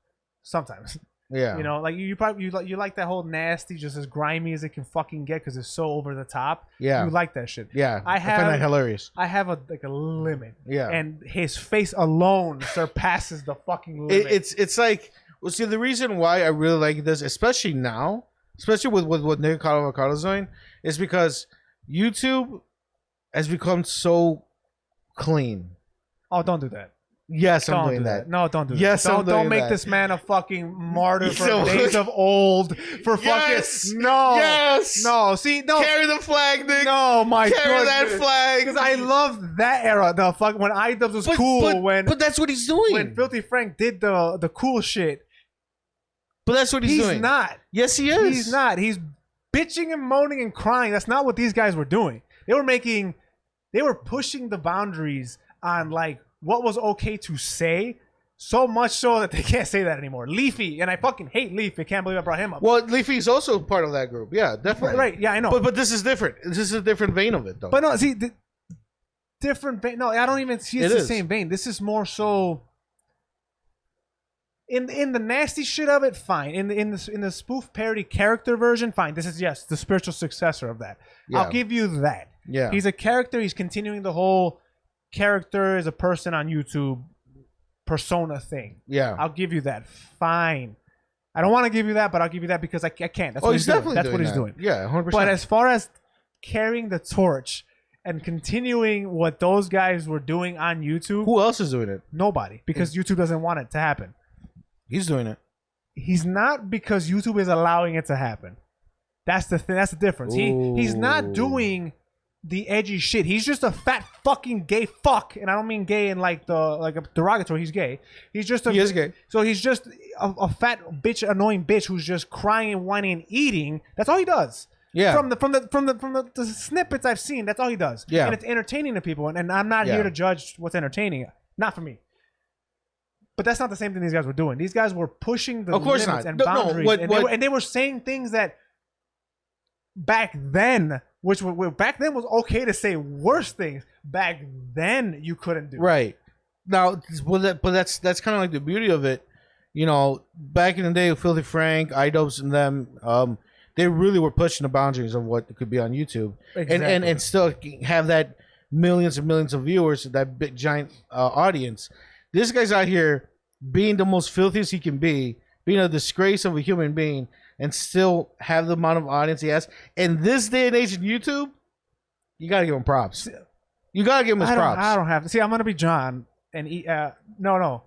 [SPEAKER 1] sometimes.
[SPEAKER 2] Yeah.
[SPEAKER 1] You know, like you probably you like that whole nasty, just as grimy as it can fucking get because it's so over the top.
[SPEAKER 2] Yeah.
[SPEAKER 1] You like that shit.
[SPEAKER 2] Yeah.
[SPEAKER 1] I
[SPEAKER 2] find that hilarious.
[SPEAKER 1] I have a limit.
[SPEAKER 2] Yeah.
[SPEAKER 1] And his face alone surpasses the fucking limit.
[SPEAKER 2] It's like, well, see, the reason why I really like this, especially now, especially with what Nikocado Avocado is doing, is because YouTube has become so clean.
[SPEAKER 1] Oh, don't do that.
[SPEAKER 2] Yes, I'm
[SPEAKER 1] Don't
[SPEAKER 2] doing
[SPEAKER 1] do
[SPEAKER 2] that.
[SPEAKER 1] No, don't do
[SPEAKER 2] Yes,
[SPEAKER 1] that.
[SPEAKER 2] I'm
[SPEAKER 1] Don't
[SPEAKER 2] doing
[SPEAKER 1] make
[SPEAKER 2] that.
[SPEAKER 1] this man a fucking martyr for
[SPEAKER 2] So-
[SPEAKER 1] days of old. For
[SPEAKER 2] Yes!
[SPEAKER 1] fucking no,
[SPEAKER 2] Yes!
[SPEAKER 1] no. See, no,
[SPEAKER 2] Carry the flag, Nick.
[SPEAKER 1] no, my
[SPEAKER 2] Carry that
[SPEAKER 1] goodness.
[SPEAKER 2] flag.
[SPEAKER 1] Because I love that era. The fuck when iDubbbz was cool.
[SPEAKER 2] But that's what he's doing.
[SPEAKER 1] when Filthy Frank did the cool shit.
[SPEAKER 2] But that's what he's doing.
[SPEAKER 1] He's not.
[SPEAKER 2] Yes, he is.
[SPEAKER 1] He's not. He's bitching and moaning and crying. That's not what these guys were doing. They were pushing the boundaries on like what was okay to say, so much so that they can't say that anymore. Leafy, and I fucking hate Leafy. Can't believe I brought him up.
[SPEAKER 2] Well, Leafy's also part of that group. Yeah, definitely.
[SPEAKER 1] Right, yeah, I know.
[SPEAKER 2] But this is different. This is a different vein of it, though.
[SPEAKER 1] But no, see, different vein. No, I don't even see it's
[SPEAKER 2] It
[SPEAKER 1] the
[SPEAKER 2] is.
[SPEAKER 1] same vein. This is more so in the nasty shit of it. Fine. In the spoof parody character version, fine. This is the spiritual successor of that.
[SPEAKER 2] Yeah.
[SPEAKER 1] I'll give you that.
[SPEAKER 2] Yeah.
[SPEAKER 1] He's a character. He's continuing the whole character as a person on YouTube persona thing.
[SPEAKER 2] Yeah.
[SPEAKER 1] I'll give you that. Fine. I don't want to give you that, but I'll give you that because I can't. That's
[SPEAKER 2] Oh,
[SPEAKER 1] what
[SPEAKER 2] he's
[SPEAKER 1] he's doing.
[SPEAKER 2] definitely
[SPEAKER 1] That's
[SPEAKER 2] doing
[SPEAKER 1] what he's
[SPEAKER 2] that.
[SPEAKER 1] doing.
[SPEAKER 2] Yeah, 100%.
[SPEAKER 1] But as far as carrying the torch and continuing what those guys were doing on YouTube,
[SPEAKER 2] who else is doing it?
[SPEAKER 1] nobody, because YouTube doesn't want it to happen.
[SPEAKER 2] He's doing it.
[SPEAKER 1] He's not, because YouTube is allowing it to happen. That's the thing. That's the difference. He's not
[SPEAKER 2] Ooh.
[SPEAKER 1] doing the edgy shit. He's just a fat fucking gay fuck, and I don't mean gay in like a derogatory. He's gay. He is
[SPEAKER 2] gay.
[SPEAKER 1] So he's just a fat bitch, annoying bitch who's just crying and whining and eating. That's all he does.
[SPEAKER 2] Yeah.
[SPEAKER 1] From the snippets I've seen, that's all he does.
[SPEAKER 2] Yeah.
[SPEAKER 1] And it's entertaining to people, and I'm not
[SPEAKER 2] Yeah.
[SPEAKER 1] here to judge what's entertaining. Not for me. But that's not the same thing these guys were doing. These guys were pushing the
[SPEAKER 2] Of course
[SPEAKER 1] limits
[SPEAKER 2] not.
[SPEAKER 1] and
[SPEAKER 2] No, no,
[SPEAKER 1] boundaries, and they were saying things that back then, back then was okay to say worse things. Back then, you couldn't do.
[SPEAKER 2] Right. Now, but that's kind of like the beauty of it. You know, back in the day, Filthy Frank, iDubbbz, and them, they really were pushing the boundaries of what could be on YouTube,
[SPEAKER 1] Exactly.
[SPEAKER 2] and still have that millions and millions of viewers, that big giant audience. This guy's out here being the most filthiest he can be, being a disgrace of a human being, and still have the amount of audience he has. In this day and age in YouTube, you gotta give him props. You gotta give him his props.
[SPEAKER 1] I don't have to. See, I'm gonna be John and no.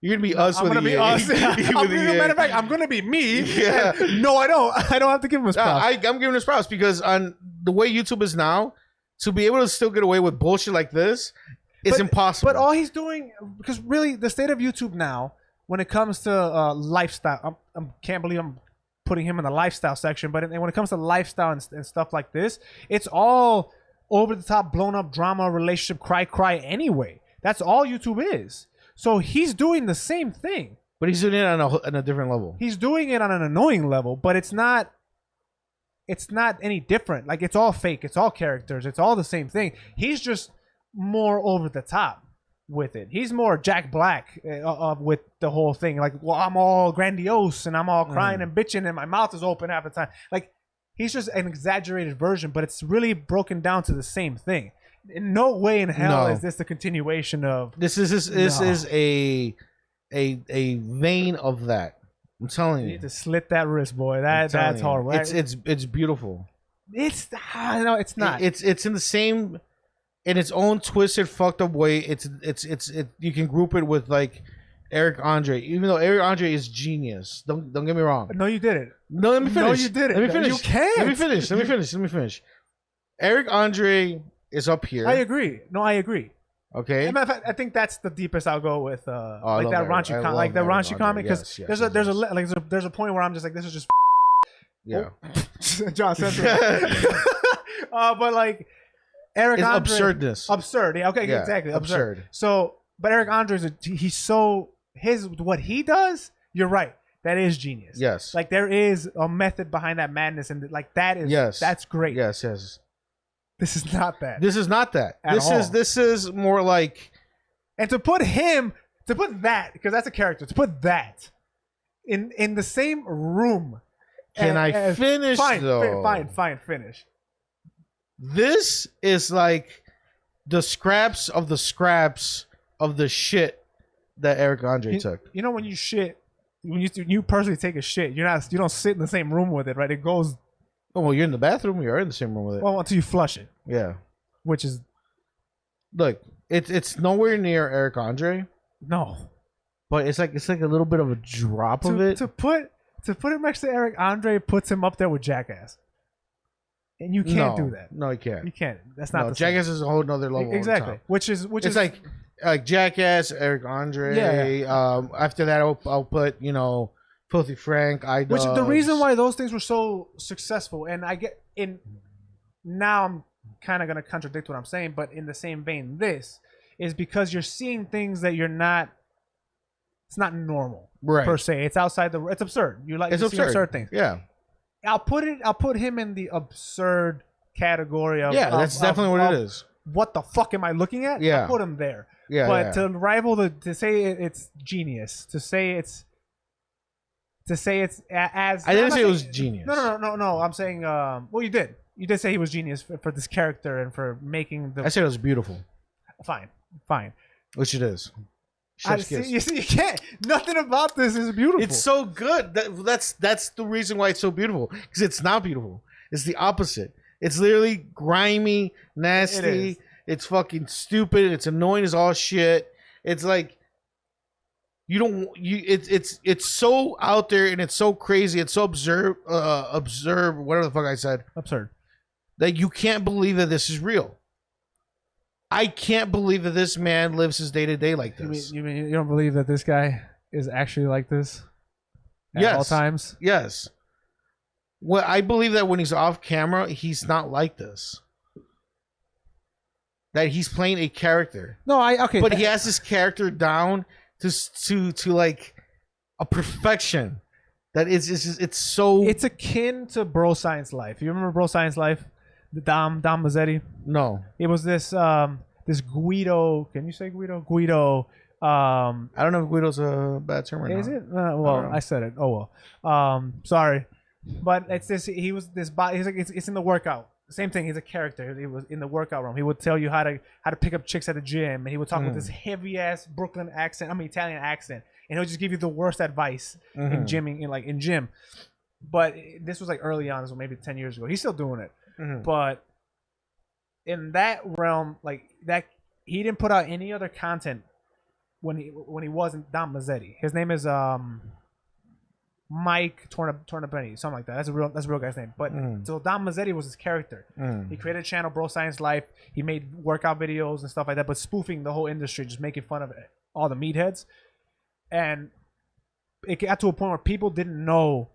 [SPEAKER 2] You're gonna be us.
[SPEAKER 1] I'm
[SPEAKER 2] with
[SPEAKER 1] gonna
[SPEAKER 2] a
[SPEAKER 1] be
[SPEAKER 2] EA.
[SPEAKER 1] us. Matter of fact, I'm gonna be me.
[SPEAKER 2] Yeah.
[SPEAKER 1] No, I don't. I don't have to give him his props.
[SPEAKER 2] I'm giving his props because on the way YouTube is now, to be able to still get away with bullshit like this is impossible.
[SPEAKER 1] But all he's doing, because really, the state of YouTube now, when it comes to lifestyle, I can't believe I'm putting him in the lifestyle section. But when it comes to lifestyle and stuff like this, it's all over the top, blown up drama, relationship, cry anyway. That's all YouTube is. So he's doing the same thing.
[SPEAKER 2] But he's doing it on a different level.
[SPEAKER 1] He's doing it on an annoying level, but it's not any different. Like, it's all fake. It's all characters. It's all the same thing. He's just more over the top with it. He's more Jack Black with the whole thing. Like, well, I'm all grandiose and I'm all crying and bitching and my mouth is open half the time. Like, he's just an exaggerated version, but it's really broken down to the same thing. In no way in hell is this the continuation of...
[SPEAKER 2] This is a vein of that. I'm telling
[SPEAKER 1] You
[SPEAKER 2] you.
[SPEAKER 1] need to slit that wrist, boy. That's horrible.
[SPEAKER 2] It's beautiful.
[SPEAKER 1] No, it's not.
[SPEAKER 2] It's in the same, in its own twisted, fucked up way. It's you can group it with like Eric Andre, even though Eric Andre is genius. Don't get me wrong.
[SPEAKER 1] No, you did it.
[SPEAKER 2] No, let me finish.
[SPEAKER 1] No, you didn't.
[SPEAKER 2] Let me finish.
[SPEAKER 1] You can't.
[SPEAKER 2] Let me finish. Eric Andre is up here.
[SPEAKER 1] I agree. No, I agree.
[SPEAKER 2] Okay.
[SPEAKER 1] As a matter of fact, I think that's the deepest I'll go with
[SPEAKER 2] I
[SPEAKER 1] like
[SPEAKER 2] love
[SPEAKER 1] that
[SPEAKER 2] Eric.
[SPEAKER 1] raunchy
[SPEAKER 2] I
[SPEAKER 1] comment,
[SPEAKER 2] love
[SPEAKER 1] like the
[SPEAKER 2] Eric
[SPEAKER 1] raunchy
[SPEAKER 2] Andre.
[SPEAKER 1] comment, because
[SPEAKER 2] Yes,
[SPEAKER 1] there's a point where I'm just like, this is just
[SPEAKER 2] Yeah.
[SPEAKER 1] John Center. But like Eric
[SPEAKER 2] It's
[SPEAKER 1] Andre,
[SPEAKER 2] absurdness.
[SPEAKER 1] absurd. Yeah, okay,
[SPEAKER 2] Yeah,
[SPEAKER 1] exactly, absurd.
[SPEAKER 2] absurd.
[SPEAKER 1] So, but Eric Andre's he's so what he does. You're right. That is genius.
[SPEAKER 2] Yes.
[SPEAKER 1] Like there is a method behind that madness, and like that is
[SPEAKER 2] Yes.
[SPEAKER 1] that's great.
[SPEAKER 2] Yes.
[SPEAKER 1] This is not that.
[SPEAKER 2] This is not that.
[SPEAKER 1] At all.
[SPEAKER 2] This is more like.
[SPEAKER 1] And to put that, because that's a character, to put that in the same room.
[SPEAKER 2] Can I finish though?
[SPEAKER 1] Fine, finish.
[SPEAKER 2] This is like the scraps of the shit that Eric Andre took.
[SPEAKER 1] You know when you shit, when you personally take a shit, you don't sit in the same room with it, right? It goes.
[SPEAKER 2] Oh well, you're in the bathroom. You're in the same room with it.
[SPEAKER 1] Well, until you flush it.
[SPEAKER 2] Yeah.
[SPEAKER 1] Which is.
[SPEAKER 2] Look, it's nowhere near Eric Andre.
[SPEAKER 1] No.
[SPEAKER 2] But it's like a little bit of a drop of it.
[SPEAKER 1] To put him next to Eric Andre puts him up there with Jackass. And you can't do that.
[SPEAKER 2] No, you can't.
[SPEAKER 1] You can't. That's not the
[SPEAKER 2] Jackass
[SPEAKER 1] same.
[SPEAKER 2] is a whole nother level.
[SPEAKER 1] Exactly. Which is
[SPEAKER 2] it's like Jackass, Eric Andre.
[SPEAKER 1] Yeah.
[SPEAKER 2] After that, I'll put Filthy Frank.
[SPEAKER 1] Which is the reason why those things were so successful. And now I'm kind of gonna contradict what I'm saying, but in the same vein, this is because you're seeing things that you're not. It's not normal,
[SPEAKER 2] right?
[SPEAKER 1] Per se, it's outside the. It's absurd. You like to see absurd things.
[SPEAKER 2] Yeah.
[SPEAKER 1] I'll put him in the absurd category of.
[SPEAKER 2] Yeah, that's definitely what it is.
[SPEAKER 1] What the fuck am I looking at?
[SPEAKER 2] Yeah.
[SPEAKER 1] I'll put him there.
[SPEAKER 2] Yeah.
[SPEAKER 1] But to rival to say it's genius, to say it's as.
[SPEAKER 2] I didn't say it was genius.
[SPEAKER 1] No. I'm saying. Well, you did. You did say he was genius for this character and for making the.
[SPEAKER 2] I said it was beautiful.
[SPEAKER 1] Fine.
[SPEAKER 2] Which it is.
[SPEAKER 1] You see, you can't. Nothing about this is beautiful.
[SPEAKER 2] It's so good. That's the reason why it's so beautiful. Because it's not beautiful. It's the opposite. It's literally grimy, nasty. It's fucking stupid. It's annoying as all shit. It's like it's so out there and it's so crazy. It's so absurd. Whatever the fuck I said.
[SPEAKER 1] Absurd.
[SPEAKER 2] That you can't believe that this is real. I can't believe that this man lives his day to day like this.
[SPEAKER 1] You mean you don't believe that this guy is actually like this at all times?
[SPEAKER 2] Yes. Well, I believe that when he's off camera, he's not like this. That he's playing a character.
[SPEAKER 1] No,
[SPEAKER 2] but he has this character down to like a perfection. That it's so.
[SPEAKER 1] It's akin to Bro Science Life. You remember Bro Science Life? The Dontmazzetti?
[SPEAKER 2] No.
[SPEAKER 1] It was this Guido. Can you say Guido? Guido.
[SPEAKER 2] I don't know if Guido's a bad term or not.
[SPEAKER 1] Is it? Well, I said it. Oh well. Sorry, but it's this. He was this. He's like it's in the workout. Same thing. He's a character. He was in the workout room. He would tell you how to pick up chicks at the gym, and he would talk with this heavy ass Brooklyn accent. Italian accent, and he'll just give you the worst advice in gymming, in gym. But this was like early on, so maybe 10 years ago. He's still doing it. But in that realm, like that, he didn't put out any other content when he wasn't Dontmazzetti. His name is Mike Tornabenny, something like that. That's a real guy's name. But so Dontmazzetti was his character. He created a channel, Bro Science Life. He made workout videos and stuff like that, but spoofing the whole industry, just making fun of all the meatheads. And it got to a point where people didn't know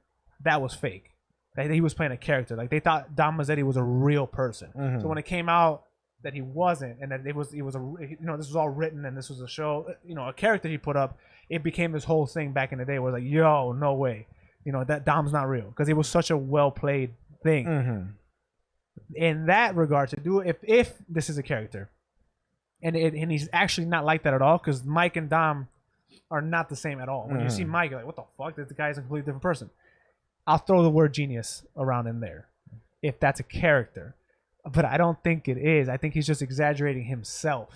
[SPEAKER 1] that was fake. That he was playing a character. Like they thought Dontmazzetti was a real person. So when it came out that he wasn't, and that he was this was all written and this was a show, a character he put up, it became this whole thing back in the day where like, yo, no way, that Dom's not real, because it was such a well played thing. In that regard, to do it, if this is a character, and he's actually not like that at all, because Mike and Dom are not the same at all. When you see Mike, you're like, what the fuck? This guy is a completely different person. I'll throw the word genius around in there if that's a character. But I don't think it is. I think he's just exaggerating himself.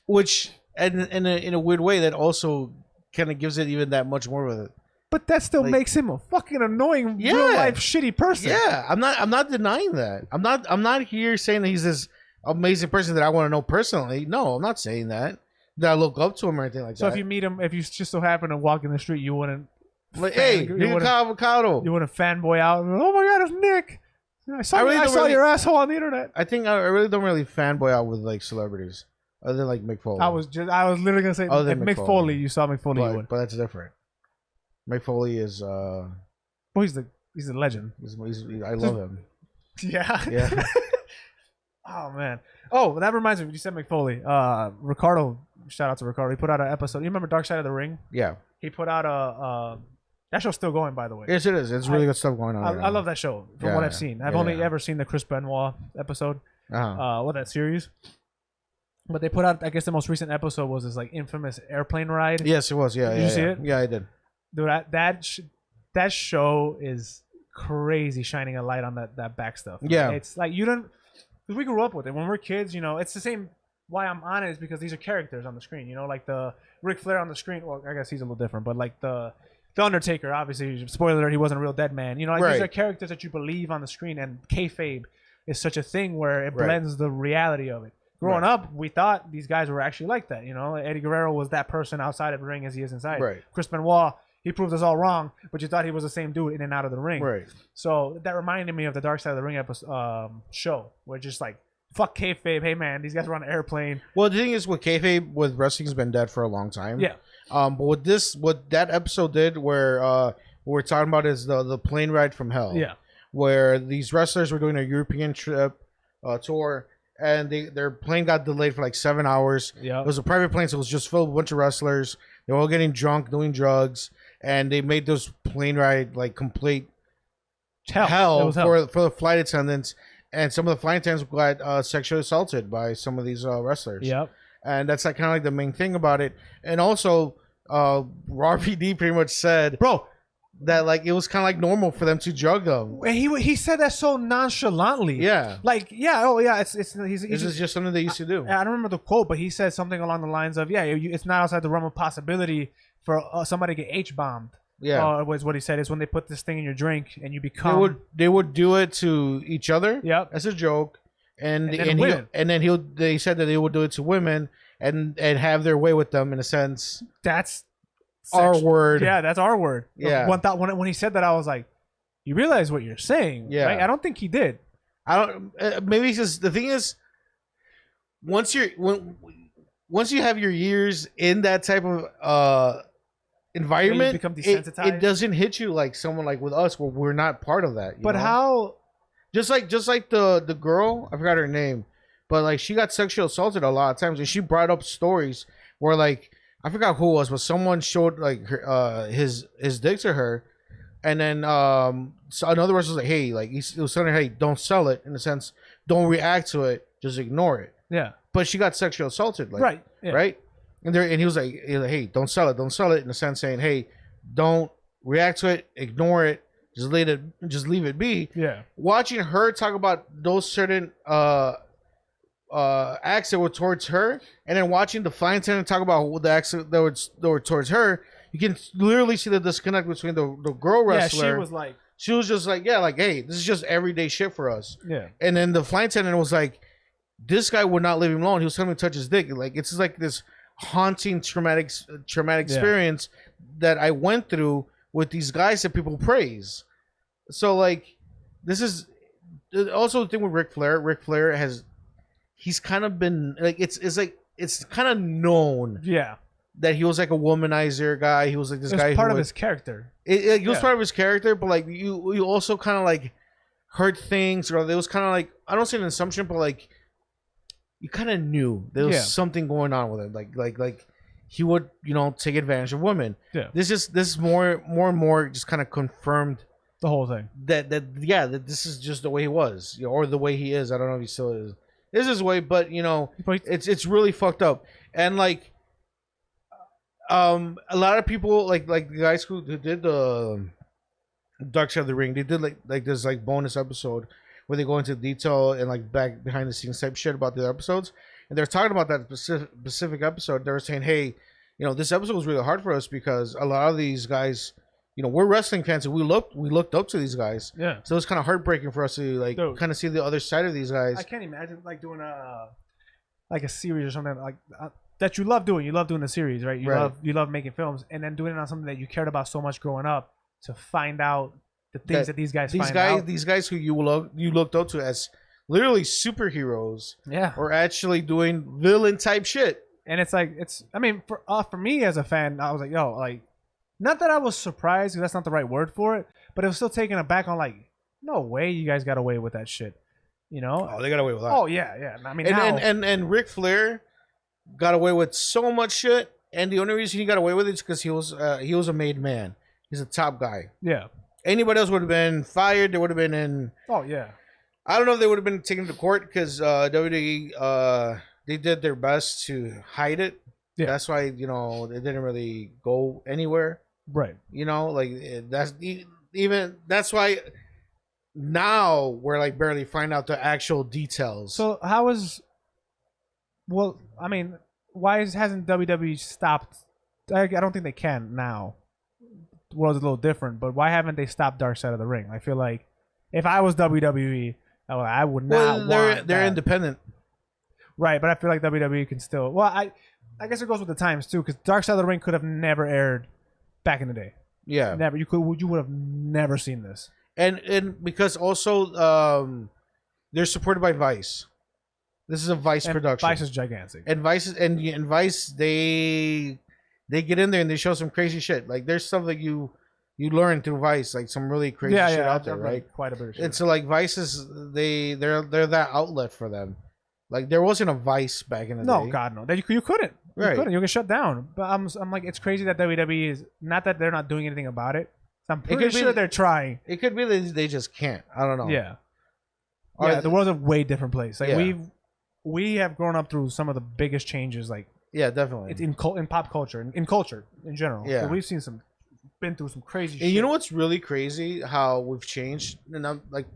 [SPEAKER 2] Which, and in a weird way, that also kind of gives it even that much more with it.
[SPEAKER 1] But that still makes him a fucking annoying, real life shitty person.
[SPEAKER 2] Yeah, I'm not denying that. I'm not here saying that he's this amazing person that I want to know personally. No, I'm not saying that I look up to him or anything like that.
[SPEAKER 1] So if you meet him, if you just so happen to walk in the street, you wouldn't.
[SPEAKER 2] Like, hey, Nikocado Avocado.
[SPEAKER 1] You want to fanboy out? Oh my god, it's Nick! I saw your asshole on the internet.
[SPEAKER 2] I think I really don't really fanboy out with like celebrities, other than like Mick Foley.
[SPEAKER 1] I was literally gonna say if Mick Foley. You saw Mick Foley, you would.
[SPEAKER 2] But that's different. Mick Foley is.
[SPEAKER 1] Well, he's a legend.
[SPEAKER 2] I love him.
[SPEAKER 1] Yeah.
[SPEAKER 2] Yeah.
[SPEAKER 1] Oh man. Oh, that reminds me. You said Mick Foley. Ricardo. Shout out to Ricardo. He put out an episode. You remember Dark Side of the Ring?
[SPEAKER 2] Yeah.
[SPEAKER 1] He put out a. That show's still going, by the way.
[SPEAKER 2] Yes, it is. It's really good stuff going on.
[SPEAKER 1] I love that show from what I've seen. I've only ever seen the Chris Benoit episode.
[SPEAKER 2] Uh-huh.
[SPEAKER 1] That series. But they put out, I guess the most recent episode was this like infamous airplane ride.
[SPEAKER 2] Yes, it was. Yeah,
[SPEAKER 1] Did
[SPEAKER 2] yeah,
[SPEAKER 1] you see
[SPEAKER 2] yeah.
[SPEAKER 1] it?
[SPEAKER 2] Yeah, I did.
[SPEAKER 1] Dude, that show is crazy, shining a light on that back stuff.
[SPEAKER 2] Yeah.
[SPEAKER 1] It's like you don't, because we grew up with it when we're kids. You know, it's the same. Why I'm on it is because these are characters on the screen. You know, like the Ric Flair on the screen. Well, I guess he's a little different, but like the Undertaker, obviously, spoiler alert, he wasn't a real dead man. You know, like these
[SPEAKER 2] Right.
[SPEAKER 1] are characters that you believe on the screen, and kayfabe is such a thing where it
[SPEAKER 2] Right.
[SPEAKER 1] blends the reality of it. Growing
[SPEAKER 2] Right.
[SPEAKER 1] up, we thought these guys were actually like that. You know, Eddie Guerrero was that person outside of the ring as he is inside.
[SPEAKER 2] Right.
[SPEAKER 1] Chris Benoit, he proved us all wrong, but you thought he was the same dude in and out of the ring.
[SPEAKER 2] Right.
[SPEAKER 1] So that reminded me of the Dark Side of the Ring episode, show, where just like, fuck kayfabe. Hey man, these guys were on an airplane.
[SPEAKER 2] Well, the thing is, with kayfabe, with wrestling's been dead for a long time.
[SPEAKER 1] Yeah.
[SPEAKER 2] But what that episode did, where what we're talking about is the plane ride from hell.
[SPEAKER 1] Yeah.
[SPEAKER 2] Where these wrestlers were doing a European trip, tour, and their plane got delayed for like 7 hours.
[SPEAKER 1] Yeah.
[SPEAKER 2] It was a private plane, so it was just filled with a bunch of wrestlers. They were all getting drunk, doing drugs, and they made this plane ride like complete hell,
[SPEAKER 1] It was hell.
[SPEAKER 2] for the flight attendants. And some of the flight attendants got sexually assaulted by some of these wrestlers.
[SPEAKER 1] Yep.
[SPEAKER 2] And that's like kind of like the main thing about it. And also, RVD pretty much said,
[SPEAKER 1] Bro,
[SPEAKER 2] that like it was kind of like normal for them to drug them.
[SPEAKER 1] and he said that so nonchalantly.
[SPEAKER 2] Yeah.
[SPEAKER 1] Like, yeah, oh yeah, he's
[SPEAKER 2] This is just something they used to do.
[SPEAKER 1] I don't remember the quote, but he said something along the lines of, it's not outside the realm of possibility for somebody to get H-bombed.
[SPEAKER 2] Yeah.
[SPEAKER 1] Was what he said, is when they put this thing in your drink and you become...
[SPEAKER 2] They would do it to each other.
[SPEAKER 1] Yep.
[SPEAKER 2] As a joke. And
[SPEAKER 1] then women.
[SPEAKER 2] they said that they would do it to women and have their way with them in a sense.
[SPEAKER 1] That's
[SPEAKER 2] Our word.
[SPEAKER 1] Yeah, that's our word.
[SPEAKER 2] Yeah.
[SPEAKER 1] When he said that, I was like, you realize what you're saying.
[SPEAKER 2] Yeah.
[SPEAKER 1] Right? I don't think he did.
[SPEAKER 2] I don't. Maybe it's just the thing is, once you have your years in that type of environment,
[SPEAKER 1] become desensitized.
[SPEAKER 2] it doesn't hit you like someone like with us where we're not part of that.
[SPEAKER 1] But how?
[SPEAKER 2] Just like the girl, I forgot her name, but like she got sexually assaulted a lot of times, and she brought up stories where like I forgot who it was, but someone showed like her, his dick to her, and then so another person was like, hey, like he was telling her, hey, don't sell it, in a sense, don't react to it, just ignore it.
[SPEAKER 1] Yeah.
[SPEAKER 2] But she got sexually assaulted, like,
[SPEAKER 1] Right. Yeah.
[SPEAKER 2] right, and he was like, hey, don't sell it, in a sense, saying, hey, don't react to it, ignore it, just leave it be.
[SPEAKER 1] Yeah.
[SPEAKER 2] Watching her talk about those certain acts that were towards her, and then watching the flight attendant talk about the acts that were towards her, you can literally see the disconnect between the girl wrestler.
[SPEAKER 1] Yeah,
[SPEAKER 2] she was just like, yeah, like, hey, this is just everyday shit for us.
[SPEAKER 1] Yeah.
[SPEAKER 2] And then the flight attendant was like, this guy would not leave him alone. He was telling me to touch his dick. Like, it's just like this haunting, traumatic experience that I went through with these guys that people praise. So, like, this is also the thing with Ric Flair. Ric Flair he's kind of been like, it's kind of known that he was like a womanizer guy. He was like this guy
[SPEAKER 1] part of his character.
[SPEAKER 2] He was part of his character, but like you also kind of like heard things, or there was kind of like, I don't say an assumption, but like you kind of knew there was something going on with him. Like he would, take advantage of women. Yeah. This is more and more just kind of confirmed
[SPEAKER 1] the whole thing.
[SPEAKER 2] That this is just the way he was, or the way he is. I don't know if he still is. This is his way, but it's really fucked up. And like a lot of people like the guys who did the Dark Side of the Ring, they did like this like bonus episode where they go into detail and like back behind the scenes type shit about the episodes, and they're talking about that specific episode. They were saying, hey, this episode was really hard for us because a lot of these guys, we're wrestling fans, and we looked up to these guys. Yeah. So it's kind of heartbreaking for us to like kind of see the other side of these guys.
[SPEAKER 1] I can't imagine like doing a series or something like that you love doing. You love doing a series, right? You love making films, and then doing it on something that you cared about so much growing up, to find out the things that these guys
[SPEAKER 2] these guys who you looked up to as literally superheroes, are actually doing villain type shit.
[SPEAKER 1] And it's like, for me as a fan, I was like, yo, like, not that I was surprised, because that's not the right word for it, but it was still taken aback on like, no way you guys got away with that shit.
[SPEAKER 2] Oh, they got away with that.
[SPEAKER 1] Oh yeah. I mean,
[SPEAKER 2] and Ric Flair got away with so much shit, and the only reason he got away with it is because he was a made man. He's a top guy.
[SPEAKER 1] Yeah.
[SPEAKER 2] Anybody else would have been fired. They would have been in.
[SPEAKER 1] Oh yeah.
[SPEAKER 2] I don't know if they would have been taken to court because WWE they did their best to hide it.
[SPEAKER 1] Yeah.
[SPEAKER 2] That's why it didn't really go anywhere.
[SPEAKER 1] Right.
[SPEAKER 2] That's why now we're like barely find out the actual details.
[SPEAKER 1] So how is? Well, I mean, why hasn't WWE stopped? I don't think they can now. The world's a little different, but why haven't they stopped Dark Side of the Ring? I feel like if I was WWE, I would not.
[SPEAKER 2] They're
[SPEAKER 1] that.
[SPEAKER 2] independent,
[SPEAKER 1] right? But I feel like WWE can still. Well, I guess it goes with the times too, because Dark Side of the Ring could have never aired back in the day.
[SPEAKER 2] Yeah,
[SPEAKER 1] never. You would have never seen this.
[SPEAKER 2] And because also they're supported by Vice. This is a Vice production.
[SPEAKER 1] Vice is gigantic.
[SPEAKER 2] And Vice they get in there and they show some crazy shit. Like there's stuff that you learn through Vice, like some really crazy shit out there, right?
[SPEAKER 1] Quite a bit of shit.
[SPEAKER 2] And so like Vice is they're that outlet for them. Like there wasn't a Vice back in the day.
[SPEAKER 1] No, God no. That you couldn't.
[SPEAKER 2] Right.
[SPEAKER 1] You couldn't. You get shut down. But I'm like, it's crazy that WWE is not that they're not doing anything about it. I'm pretty sure they're trying.
[SPEAKER 2] It could be that they just can't. I don't know.
[SPEAKER 1] Yeah. Yeah, the world's a way different place. Like
[SPEAKER 2] Yeah.
[SPEAKER 1] we have grown up through some of the biggest changes. Like
[SPEAKER 2] Yeah, definitely.
[SPEAKER 1] it's in pop culture, in culture in general.
[SPEAKER 2] Yeah.
[SPEAKER 1] So we've been through some crazy shit.
[SPEAKER 2] And you know what's really crazy? How we've changed, and like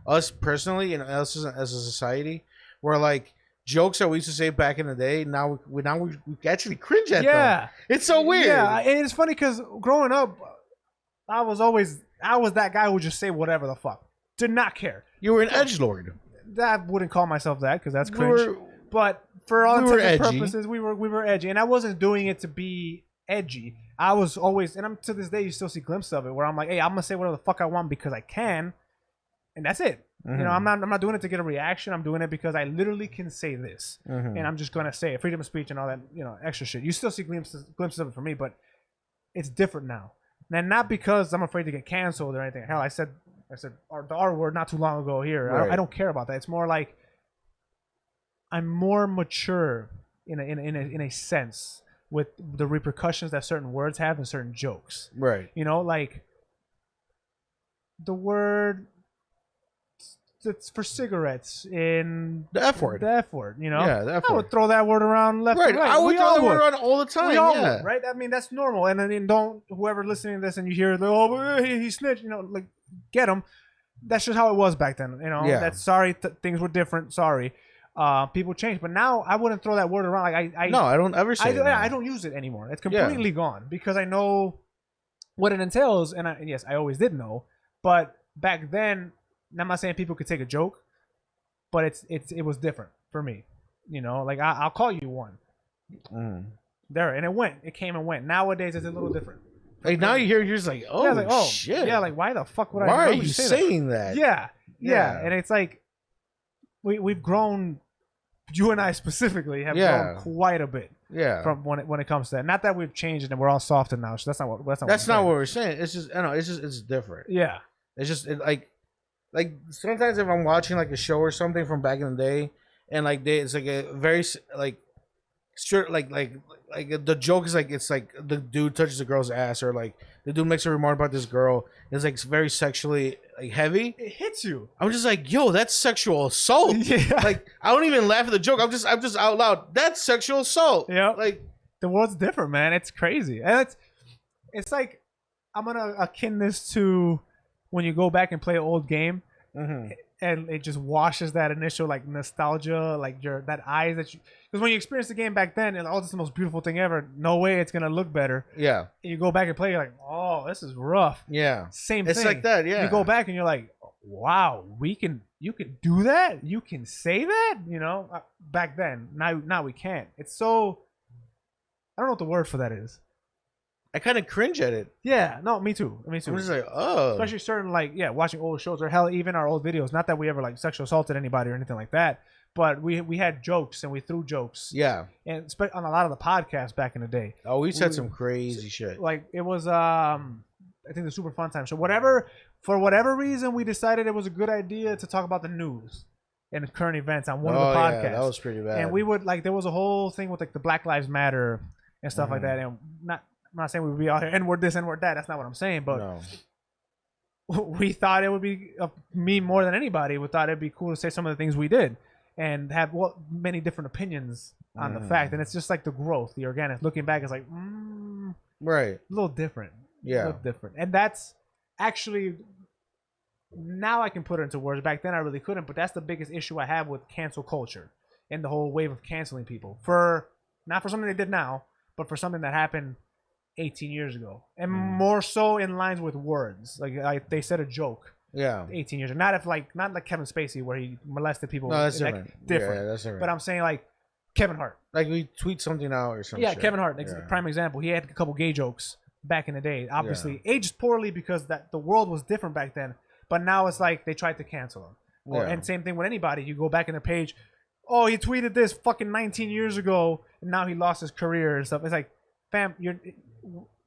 [SPEAKER 2] us personally, and us as a society, where like jokes that we used to say back in the day, now we actually cringe at them.
[SPEAKER 1] Yeah.
[SPEAKER 2] It's so weird.
[SPEAKER 1] Yeah, and it's funny because growing up, I was that guy who would just say whatever the fuck. Did not care.
[SPEAKER 2] You were an edgelord.
[SPEAKER 1] I wouldn't call myself that because that's cringe. But for all intents and purposes, we were edgy, and I wasn't doing it to be edgy. I was always, and I'm to this day, you still see glimpses of it where I'm like, hey, I'm gonna say whatever the fuck I want because I can, and that's it.
[SPEAKER 2] Mm-hmm.
[SPEAKER 1] You know, I'm not doing it to get a reaction. I'm doing it because I literally can say this,
[SPEAKER 2] Mm-hmm.
[SPEAKER 1] and I'm just gonna say it. Freedom of speech and all that, extra shit. You still see glimpses of it for me, but it's different now. And not because I'm afraid to get canceled or anything. Hell, I said the R word not too long ago here.
[SPEAKER 2] Right.
[SPEAKER 1] I don't care about that. It's more like I'm more mature in a sense with the repercussions that certain words have and certain jokes.
[SPEAKER 2] Right.
[SPEAKER 1] Like the word that's for cigarettes in
[SPEAKER 2] The F word.
[SPEAKER 1] The F word,
[SPEAKER 2] Yeah, the F
[SPEAKER 1] I
[SPEAKER 2] word.
[SPEAKER 1] would throw that word around left
[SPEAKER 2] Right.
[SPEAKER 1] and right.
[SPEAKER 2] I would
[SPEAKER 1] We
[SPEAKER 2] throw
[SPEAKER 1] all
[SPEAKER 2] that word
[SPEAKER 1] would.
[SPEAKER 2] around all the time.
[SPEAKER 1] We all
[SPEAKER 2] Yeah.
[SPEAKER 1] would, right? I mean, that's normal. And then don't whoever listening to this and you hear, oh, he snitched, like get him. That's just how it was back then.
[SPEAKER 2] Yeah.
[SPEAKER 1] That's sorry. Things were different. Sorry. People changed, but now I wouldn't throw that word around. Like
[SPEAKER 2] No, I don't ever say
[SPEAKER 1] I don't use it anymore. It's completely gone because I know what it entails, and yes, I always did know. But back then, I'm not saying people could take a joke, but it was different for me. Like I'll call you one. There, and it came and went. Nowadays, it's a little different.
[SPEAKER 2] Like now you hear, you're just like, oh,
[SPEAKER 1] Yeah, like, oh
[SPEAKER 2] shit.
[SPEAKER 1] yeah, like why the fuck would I?
[SPEAKER 2] Why are
[SPEAKER 1] normally
[SPEAKER 2] you
[SPEAKER 1] say
[SPEAKER 2] saying that?
[SPEAKER 1] Yeah,
[SPEAKER 2] Yeah.
[SPEAKER 1] and it's like we've grown. You and I specifically have grown quite a bit.
[SPEAKER 2] Yeah.
[SPEAKER 1] From when it comes to that. Not that we've changed and we're all softer now. So that's not what
[SPEAKER 2] what we're saying. It's just it's different.
[SPEAKER 1] Yeah.
[SPEAKER 2] It's just like sometimes if I'm watching like a show or something from back in the day, and like it's like a very like straight like the joke is like it's like the dude touches the girl's ass, or like the dude makes a remark about this girl. It's like very sexually like heavy.
[SPEAKER 1] It hits you.
[SPEAKER 2] I'm just like, yo, that's sexual assault.
[SPEAKER 1] Yeah.
[SPEAKER 2] Like I don't even laugh at the joke. I'm just out loud. That's sexual assault.
[SPEAKER 1] Yeah.
[SPEAKER 2] Like
[SPEAKER 1] The world's different, man. It's crazy. And it's like I'm gonna akin this to when you go back and play an old game, and it just washes that initial like nostalgia, like that eyes that you, because when you experience the game back then, and oh, this is the most beautiful thing ever. No way it's gonna look better.
[SPEAKER 2] yeah,
[SPEAKER 1] And you go back and play, you're like, oh, this is rough.
[SPEAKER 2] yeah.
[SPEAKER 1] Same
[SPEAKER 2] It's
[SPEAKER 1] thing.
[SPEAKER 2] like that, yeah.
[SPEAKER 1] You go back and you're like, wow, you can do that. You can say that. Back then. Now we can't. It's so. I don't know what the word for that is.
[SPEAKER 2] I kind of cringe at it.
[SPEAKER 1] Yeah. No, me too. Me too.
[SPEAKER 2] I'm just like, oh,
[SPEAKER 1] Especially certain watching old shows or hell even our old videos. Not that we ever like sexual assaulted anybody or anything like that, but we had jokes and we threw jokes.
[SPEAKER 2] yeah.
[SPEAKER 1] And on a lot of the podcasts back in the day.
[SPEAKER 2] Oh, we said some crazy shit.
[SPEAKER 1] Like it was I think the Super Fun Time Show. For whatever reason we decided it was a good idea to talk about the news and current events on one of the podcasts.
[SPEAKER 2] Yeah, that was pretty bad.
[SPEAKER 1] And we would there was a whole thing with like the Black Lives Matter and stuff like that. And I'm not saying we would be out here and we're this and we're that. That's not what I'm saying. But
[SPEAKER 2] no.
[SPEAKER 1] we thought it would be me more than anybody. We thought it'd be cool to say some of the things we did and have many different opinions on the fact. And it's just like the growth, the organic. Looking back, it's like
[SPEAKER 2] right,
[SPEAKER 1] a little different.
[SPEAKER 2] yeah,
[SPEAKER 1] A little different. And that's actually now I can put it into words. Back then I really couldn't. But that's the biggest issue I have with cancel culture and the whole wave of canceling people for not for something they did now, but for something that happened 18 years ago, and more so in lines with words. Like they said a joke.
[SPEAKER 2] Yeah.
[SPEAKER 1] 18 years. Not like Kevin Spacey where he molested people.
[SPEAKER 2] No, that's
[SPEAKER 1] like,
[SPEAKER 2] different.
[SPEAKER 1] Different.
[SPEAKER 2] Yeah, that's different.
[SPEAKER 1] But I'm saying like Kevin Hart.
[SPEAKER 2] Like we tweet something out or something.
[SPEAKER 1] Yeah, Kevin Hart. Prime example. He had a couple gay jokes back in the day. Obviously aged poorly because the world was different back then. But now it's like they tried to cancel him. And same thing with anybody. You go back in their page. Oh, he tweeted this fucking 19 years ago, and now he lost his career and stuff. It's like, fam,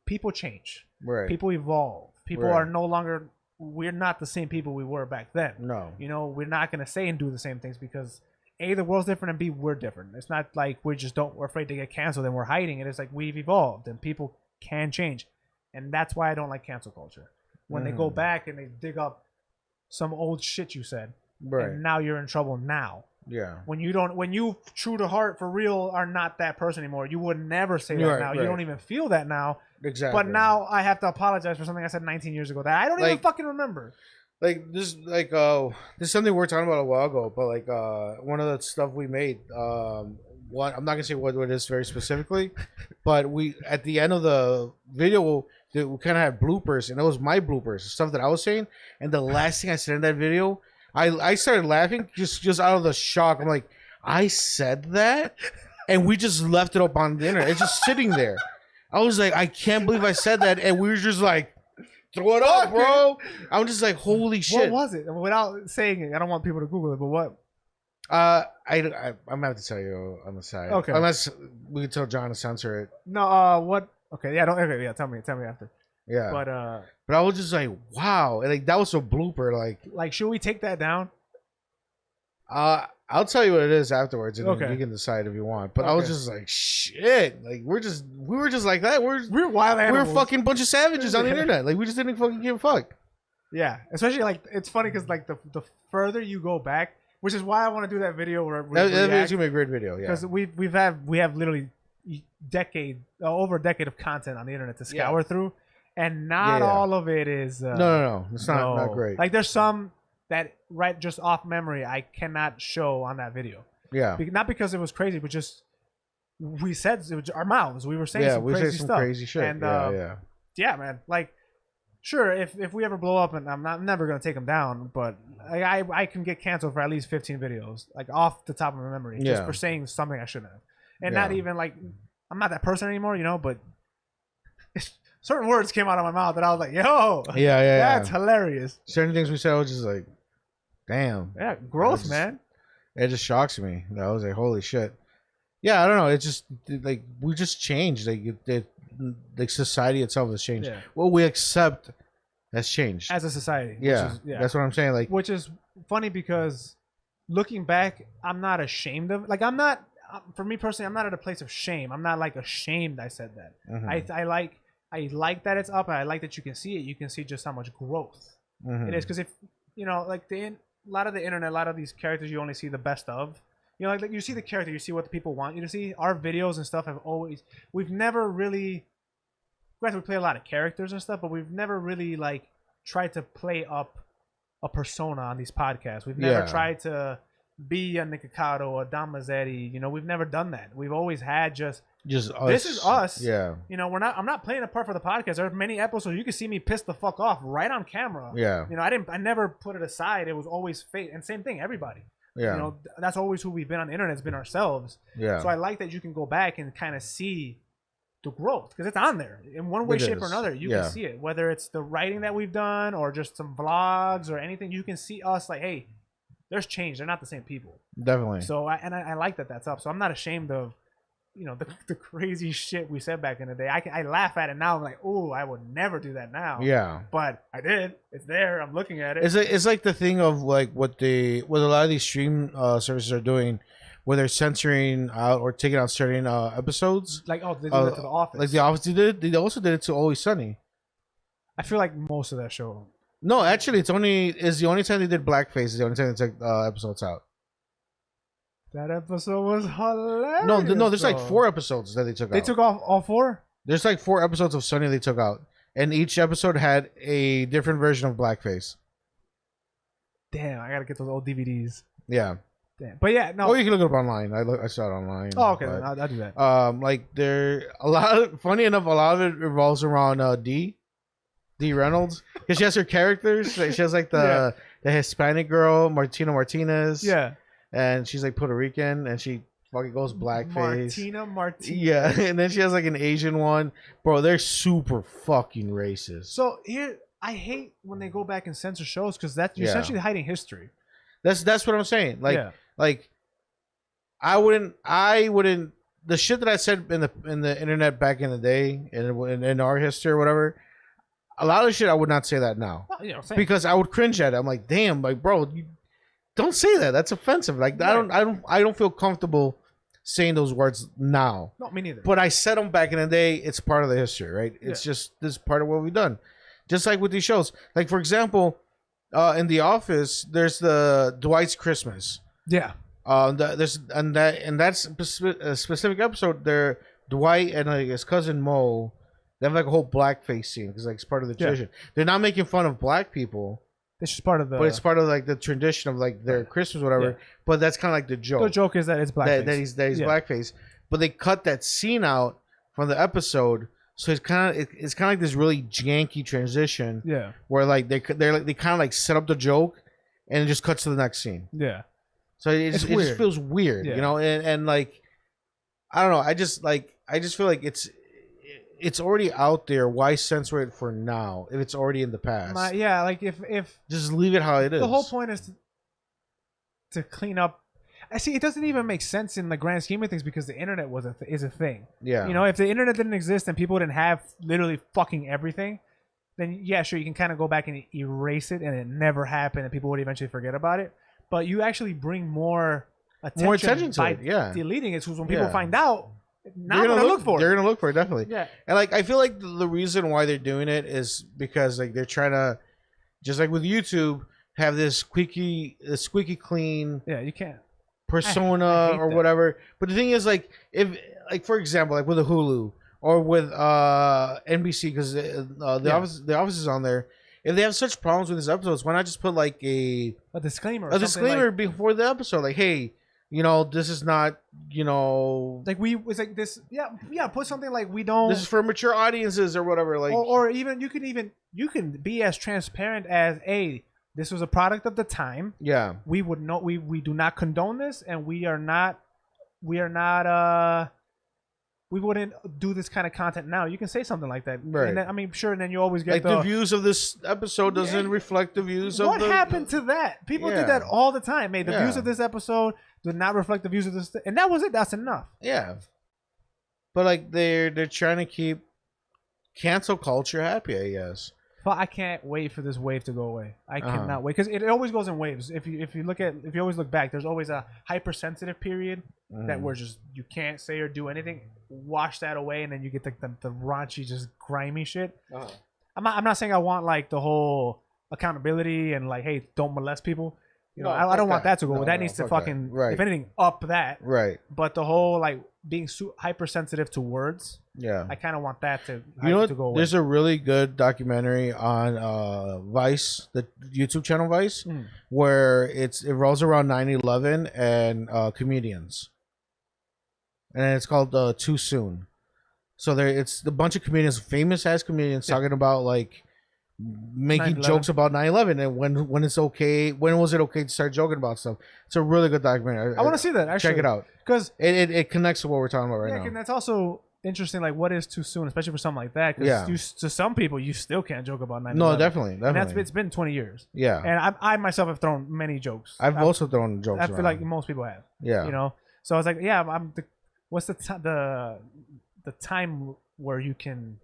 [SPEAKER 1] people change.
[SPEAKER 2] Right.
[SPEAKER 1] People evolve. People are no longer. We're not the same people we were back then.
[SPEAKER 2] No.
[SPEAKER 1] You know, we're not gonna say and do the same things because A, the world's different, and B, we're different. It's not like we're afraid to get canceled and we're hiding it. It's like we've evolved and people can change, and that's why I don't like cancel culture. When they go back and they dig up some old shit you said, and now you're in trouble now.
[SPEAKER 2] Yeah.
[SPEAKER 1] When you true to heart for real are not that person anymore. You would never say that now. You don't even feel that now.
[SPEAKER 2] Exactly.
[SPEAKER 1] But now I have to apologize for something I said 19 years ago that I don't even fucking remember.
[SPEAKER 2] Like this is something we were talking about a while ago, but like one of the stuff we made, I'm not gonna say what it is very specifically, but we at the end of the video we kind of had bloopers, and it was my bloopers, stuff that I was saying, and the last thing I said in that video, I started laughing just out of the shock. I'm like, I said that, and we just left it up on the internet. It's just sitting there. I was like, I can't believe I said that, and we were just like, throw it up, bro. I'm just like, holy shit.
[SPEAKER 1] What was it? Without saying it, I don't want people to Google it, but what?
[SPEAKER 2] I'm gonna have to tell you on the side.
[SPEAKER 1] Okay.
[SPEAKER 2] Unless we can tell John to censor it.
[SPEAKER 1] No. What? Okay. Yeah. Okay. Yeah. Tell me after.
[SPEAKER 2] Yeah.
[SPEAKER 1] But
[SPEAKER 2] I was just like, wow, and like that was a blooper. Like,
[SPEAKER 1] should we take that down?
[SPEAKER 2] I'll tell you what it is afterwards, and
[SPEAKER 1] okay.
[SPEAKER 2] You can decide if you want. But I was just like, shit. Like we were just like that. We're
[SPEAKER 1] wild animals.
[SPEAKER 2] We're a fucking bunch of savages on the internet. Like we just didn't fucking give a fuck.
[SPEAKER 1] Yeah. Especially like it's funny because like the further you go back, which is why I want to do that video where
[SPEAKER 2] that video's gonna be a great video. Yeah.
[SPEAKER 1] Because we have literally over a decade of content on the internet to scour through, and not all of it is.
[SPEAKER 2] No. It's not great.
[SPEAKER 1] Like there's some that just off memory I cannot show on that video.
[SPEAKER 2] Yeah.
[SPEAKER 1] Not because it was crazy, but just we said it was our mouths. We were saying some crazy stuff.
[SPEAKER 2] Crazy shit.
[SPEAKER 1] And yeah, man. Like, sure, if we ever blow up, and I'm never gonna take them down, but I can get canceled for at least 15 videos, like off the top of my memory, just for saying something I shouldn't have, and not even like I'm not that person anymore, you know. But certain words came out of my mouth that I was like, yo, that's hilarious.
[SPEAKER 2] Certain things we said, I was just like, damn.
[SPEAKER 1] Yeah, growth, man.
[SPEAKER 2] It just shocks me. I was like, holy shit. Yeah, I don't know. It's just like we just changed. Like society itself has changed. Yeah. What we accept has changed
[SPEAKER 1] as a society.
[SPEAKER 2] Yeah, that's what I'm saying. Like,
[SPEAKER 1] which is funny because looking back, I'm not ashamed of. Like, I'm not. For me personally, I'm not at a place of shame. I'm not like ashamed I said that. Mm-hmm. I like that it's up, and I like that you can see it. You can see just how much growth it is. Because if you know, like a lot of the internet, a lot of these characters, you only see the best of. You know, like you see the character, you see what the people want you to see. Our videos and stuff we've never really. Granted, we play a lot of characters and stuff, but we've never really like tried to play up a persona on these podcasts. We've never tried to be a Nikocado or a Dontmazzetti. You know, we've never done that. We've always had just us. This is us.
[SPEAKER 2] Yeah.
[SPEAKER 1] You know, I'm not playing a part for the podcast. There are many episodes you can see me piss the fuck off right on camera.
[SPEAKER 2] Yeah.
[SPEAKER 1] You know, I never put it aside. It was always fake. And same thing, everybody.
[SPEAKER 2] Yeah.
[SPEAKER 1] You know, that's always who we've been on the internet. It's been ourselves.
[SPEAKER 2] Yeah.
[SPEAKER 1] So I like that you can go back and kind of see the growth because it's on there in one way, shape, or another. You can see it, whether it's the writing that we've done or just some vlogs or anything. You can see us like, hey, there's change. They're not the same people.
[SPEAKER 2] Definitely.
[SPEAKER 1] So I like that that's up. So I'm not ashamed of, you know, the crazy shit we said back in the day. I laugh at it now. I'm like, oh, I would never do that now.
[SPEAKER 2] Yeah.
[SPEAKER 1] But I did. It's there. I'm looking at it.
[SPEAKER 2] It's like the thing of like what a lot of these stream services are doing, where they're censoring out or taking out certain episodes.
[SPEAKER 1] Like, oh, they did that to The Office.
[SPEAKER 2] Like The Office did it. They also did it to Always Sunny.
[SPEAKER 1] I feel like most of that show
[SPEAKER 2] No, actually, it's the only time they did blackface. Is the only time they took episodes out.
[SPEAKER 1] That episode was hilarious.
[SPEAKER 2] No, there's like
[SPEAKER 1] though.
[SPEAKER 2] 4 episodes that they took out.
[SPEAKER 1] They took off all 4.
[SPEAKER 2] There's like 4 episodes of Sunny they took out, and each episode had a different version of blackface.
[SPEAKER 1] Damn, I gotta get those old DVDs.
[SPEAKER 2] Yeah.
[SPEAKER 1] Damn, but yeah, no.
[SPEAKER 2] Or you can look it up online. I saw it online.
[SPEAKER 1] Oh, okay,
[SPEAKER 2] but,
[SPEAKER 1] then I'll do that.
[SPEAKER 2] like funny enough, a lot of it revolves around D Reynolds, because she has her characters. Like, she has like the Hispanic girl Martina Martinez.
[SPEAKER 1] Yeah,
[SPEAKER 2] and she's like Puerto Rican, and she fucking goes blackface.
[SPEAKER 1] Martinez.
[SPEAKER 2] Yeah, and then she has like an Asian one. Bro, they're super fucking racist.
[SPEAKER 1] So here, I hate when they go back and censor shows because you're essentially hiding history.
[SPEAKER 2] That's what I'm saying. Like,
[SPEAKER 1] Yeah.
[SPEAKER 2] like I wouldn't. The shit that I said in the internet back in the day, in our history or whatever. A lot of shit I would not say that now,
[SPEAKER 1] Same.
[SPEAKER 2] because I would cringe at it. I'm like, damn, like, bro, you don't say that. That's offensive. Like,
[SPEAKER 1] Right.
[SPEAKER 2] I don't feel comfortable saying those words now.
[SPEAKER 1] No, me neither.
[SPEAKER 2] But I said them back in the day. It's part of the history, right? It's just this is part of what we've done. Just like with these shows. Like, for example, in The Office, there's the Dwight's Christmas.
[SPEAKER 1] Yeah.
[SPEAKER 2] There's and that's a specific episode. There, Dwight and like his cousin Mo, they have like a whole blackface scene because like it's part of the tradition. They're not making fun of black people.
[SPEAKER 1] It's just part of the.
[SPEAKER 2] But it's part of like the tradition of like their Christmas, or whatever.
[SPEAKER 1] Yeah.
[SPEAKER 2] But that's kind of like the joke.
[SPEAKER 1] The joke is that it's blackface.
[SPEAKER 2] That he's blackface. But they cut that scene out from the episode, so it's kind of like this really janky transition.
[SPEAKER 1] Yeah.
[SPEAKER 2] Where like they kind of like set up the joke, and it just cuts to the next scene.
[SPEAKER 1] Yeah.
[SPEAKER 2] So it just feels weird, you know, and like I don't know. I just feel like it's already out there. Why censor it for now if it's already in the past?
[SPEAKER 1] Like if
[SPEAKER 2] just leave it how it is.
[SPEAKER 1] The whole point is to clean up. I see. It doesn't even make sense in the grand scheme of things because the internet is a thing.
[SPEAKER 2] Yeah.
[SPEAKER 1] You know, if the internet didn't exist and people didn't have literally fucking everything, then yeah, sure, you can kind of go back and erase it and it never happened and people would eventually forget about it. But you actually bring more attention
[SPEAKER 2] to
[SPEAKER 1] by
[SPEAKER 2] it,
[SPEAKER 1] deleting it. So when people find out, now they're gonna look for it.
[SPEAKER 2] They're gonna look for it, definitely.
[SPEAKER 1] Yeah.
[SPEAKER 2] And like I feel like the reason why they're doing it is because like they're trying to, just like with YouTube, have this squeaky clean
[SPEAKER 1] you can't
[SPEAKER 2] persona
[SPEAKER 1] I hate
[SPEAKER 2] or
[SPEAKER 1] that.
[SPEAKER 2] whatever. But the thing is, like, if like for example, like with a Hulu or with NBC, because the office is on there. If they have such problems with these episodes, why not just put like a
[SPEAKER 1] disclaimer?
[SPEAKER 2] Before the episode, like, hey, you know, this is not, you know,
[SPEAKER 1] like it's like this. Yeah. Put something like we don't.
[SPEAKER 2] This is for mature audiences or whatever. Like,
[SPEAKER 1] or even you can be as transparent as this was a product of the time.
[SPEAKER 2] Yeah.
[SPEAKER 1] We would know we do not condone this, and we wouldn't do this kind of content now. You can say something like that,
[SPEAKER 2] right?
[SPEAKER 1] And then, I mean, sure. And then you always get
[SPEAKER 2] like the views of this episode doesn't reflect the views of
[SPEAKER 1] what happened to that. People did that all the time. Hey, the views of this episode did not reflect the views of this, and that was it. That's enough.
[SPEAKER 2] Yeah, but like they're trying to keep cancel culture happy, I guess.
[SPEAKER 1] But I can't wait for this wave to go away. I cannot wait because it always goes in waves. If you always look back, there's always a hypersensitive period that where just you can't say or do anything. Wash that away, and then you get the raunchy, just grimy shit. I'm not saying I want like the whole accountability and like, hey, don't molest people. You know, I don't want that to go. That needs to fucking, if anything, up that.
[SPEAKER 2] Right.
[SPEAKER 1] But the whole like being hypersensitive to words.
[SPEAKER 2] Yeah.
[SPEAKER 1] I kind of want that to to go away.
[SPEAKER 2] There's a really good documentary on Vice, the YouTube channel Vice, where it rolls around 9/11 and comedians, and it's called Too Soon. So it's a bunch of comedians, famous ass comedians, talking about like making
[SPEAKER 1] 9/11.
[SPEAKER 2] jokes about 9/11 and when it's okay. When was it okay to start joking about stuff? It's a really good documentary.
[SPEAKER 1] I want to see that. Actually,
[SPEAKER 2] check it out
[SPEAKER 1] because
[SPEAKER 2] it connects to what we're talking about right now.
[SPEAKER 1] And that's also interesting. Like, what is too soon, especially for something like that? Because to some people, you still can't joke about 9/11.
[SPEAKER 2] No, definitely.
[SPEAKER 1] And it's been 20 years.
[SPEAKER 2] Yeah,
[SPEAKER 1] and I myself have thrown many jokes.
[SPEAKER 2] I've also thrown jokes.
[SPEAKER 1] I feel like most people have.
[SPEAKER 2] Yeah,
[SPEAKER 1] you know. So I was like, yeah, what's the time where you can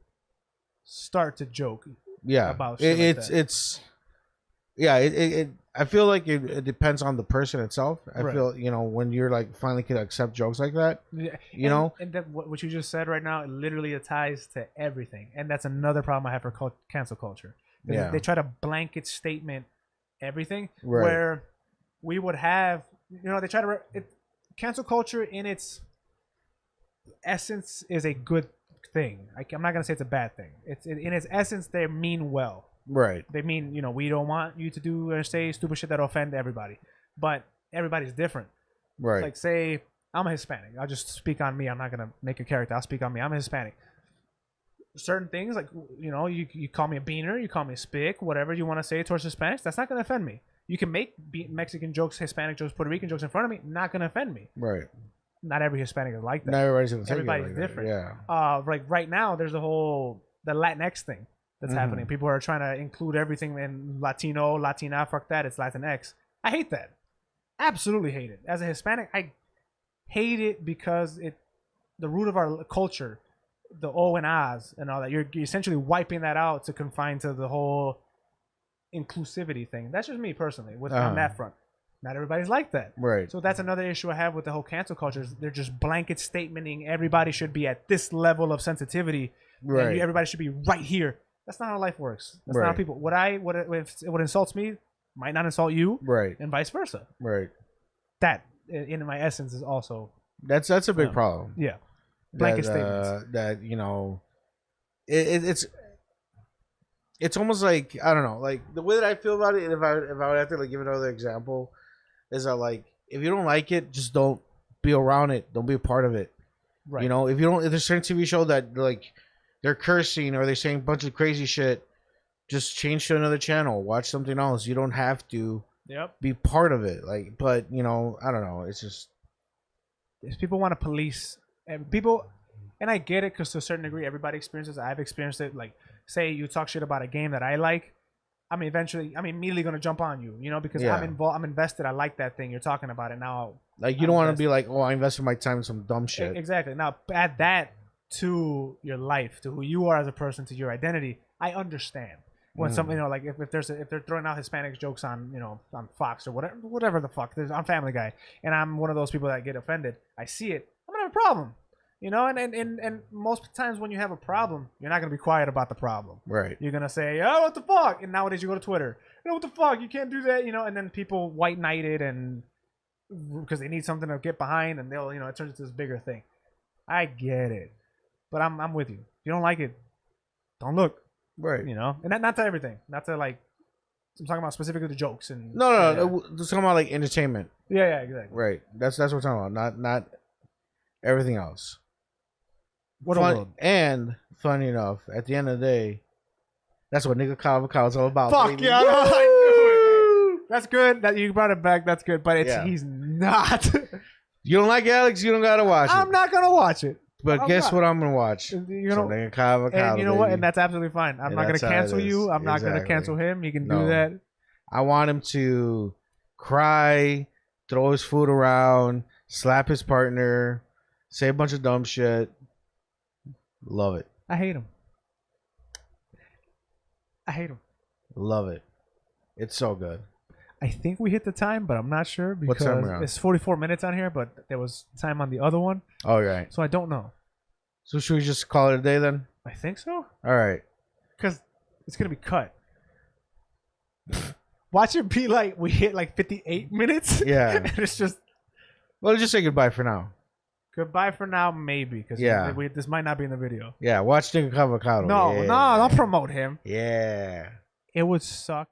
[SPEAKER 1] start to joke?
[SPEAKER 2] Yeah,
[SPEAKER 1] about shit
[SPEAKER 2] I feel like it depends on the person itself. I
[SPEAKER 1] Right.
[SPEAKER 2] feel, you know, when you're like finally can accept jokes like that, you know,
[SPEAKER 1] and that what you just said right now, it literally ties to everything, and that's another problem I have for cancel culture.
[SPEAKER 2] Yeah.
[SPEAKER 1] They try to blanket statement everything.
[SPEAKER 2] Right.
[SPEAKER 1] Where we would have, they try to cancel culture in its essence is a good thing. I'm not gonna say it's a bad thing. It's in its essence they mean well.
[SPEAKER 2] Right.
[SPEAKER 1] They mean, we don't want you to do or say stupid shit that'll offend everybody. But everybody's different.
[SPEAKER 2] Right.
[SPEAKER 1] Like, say, I'm a Hispanic. I'll just speak on me. I'm not going to make a character. I'll speak on me. I'm a Hispanic. Certain things, like, you call me a beaner, you call me a spick, whatever you want to say towards Hispanics, that's not going to offend me. You can make Mexican jokes, Hispanic jokes, Puerto Rican jokes in front of me, not going to offend me.
[SPEAKER 2] Right.
[SPEAKER 1] Not every Hispanic is like that.
[SPEAKER 2] Not everybody's going to take
[SPEAKER 1] Everybody's
[SPEAKER 2] it like
[SPEAKER 1] different.
[SPEAKER 2] That. Yeah.
[SPEAKER 1] Like, right now, there's the Latinx thing that's happening. People are trying to include everything in Latino, Latina, fuck that, it's Latinx. I hate that. Absolutely hate it. As a Hispanic, I hate it because the root of our culture, the O and A's and all that, you're essentially wiping that out to confine to the whole inclusivity thing. That's just me personally on that front. Not everybody's like that.
[SPEAKER 2] Right.
[SPEAKER 1] So that's another issue I have with the whole cancel culture. Is they're just blanket statementing everybody should be at this level of sensitivity.
[SPEAKER 2] Right.
[SPEAKER 1] And everybody should be right here. That's not how life works. That's not how people. What insults me might not insult you.
[SPEAKER 2] Right.
[SPEAKER 1] And vice versa.
[SPEAKER 2] Right.
[SPEAKER 1] That, in my essence, is also
[SPEAKER 2] That's a big problem.
[SPEAKER 1] Yeah. Blanket
[SPEAKER 2] that,
[SPEAKER 1] statements.
[SPEAKER 2] It's almost like, I don't know, like the way that I feel about it. If I would have to like give another example, is that like if you don't like it, just don't be around it. Don't be a part of it.
[SPEAKER 1] Right.
[SPEAKER 2] If there's a certain TV show that like they're cursing or they're saying a bunch of crazy shit, just change to another channel. Watch something else. You don't have to be part of it. Like, but I don't know. It's just
[SPEAKER 1] people want to police and I get it because to a certain degree, everybody experiences. I've experienced it. Like, say you talk shit about a game that I like, I'm immediately gonna jump on you. Because I'm involved. I'm invested. I like that thing. You're talking about it now.
[SPEAKER 2] Like, you don't want to be like, oh, I invested my time in some dumb shit.
[SPEAKER 1] Exactly. Now add that to your life, to who you are as a person, to your identity. I understand when something, like if they're throwing out Hispanic jokes on on Fox or whatever the fuck, on Family Guy, and I'm one of those people that get offended. I see it. I'm gonna have a problem. And most times when you have a problem, you're not gonna be quiet about the problem.
[SPEAKER 2] Right.
[SPEAKER 1] You're gonna say, oh, what the fuck? And nowadays you go to Twitter, what the fuck? You can't do that, And then people white knight it, and because they need something to get behind, and they'll, it turns into this bigger thing. I get it, but I'm with you. If you don't like it, don't look.
[SPEAKER 2] Right.
[SPEAKER 1] And not to everything. Not to like. I'm talking about specifically the jokes and.
[SPEAKER 2] No. Just talking about like entertainment.
[SPEAKER 1] Yeah, exactly.
[SPEAKER 2] Right. That's what we're talking about. Not everything else.
[SPEAKER 1] What a world.
[SPEAKER 2] And funny enough, at the end of the day, that's what Nikocado Avocado is all about.
[SPEAKER 1] Fuck
[SPEAKER 2] baby.
[SPEAKER 1] yeah! I knew it. That's good. That you brought it back. That's good. But he's not.
[SPEAKER 2] You don't like Alex? You don't gotta watch it.
[SPEAKER 1] I'm not gonna watch it.
[SPEAKER 2] But guess what I'm gonna watch? Nikocado Avocado.
[SPEAKER 1] And you know what? And that's absolutely fine. I'm not gonna cancel you. I'm not gonna cancel him. He can do that.
[SPEAKER 2] I want him to cry, throw his food around, slap his partner, say a bunch of dumb shit. Love it.
[SPEAKER 1] I hate him.
[SPEAKER 2] Love it. It's so good.
[SPEAKER 1] I think we hit the time, but I'm not sure because it's 44 minutes on here, but there was time on the other one.
[SPEAKER 2] Oh, right.
[SPEAKER 1] So I don't know.
[SPEAKER 2] So should we just call it a day then?
[SPEAKER 1] I think so.
[SPEAKER 2] All right.
[SPEAKER 1] Because it's going to be cut. Watch it be like we hit like 58 minutes.
[SPEAKER 2] Yeah.
[SPEAKER 1] And it's just.
[SPEAKER 2] Well, just say goodbye for now.
[SPEAKER 1] Goodbye for now, maybe. Because this might not be in the video.
[SPEAKER 2] Yeah, watch Nikocado Avocado.
[SPEAKER 1] No, don't promote him.
[SPEAKER 2] Yeah.
[SPEAKER 1] It would suck.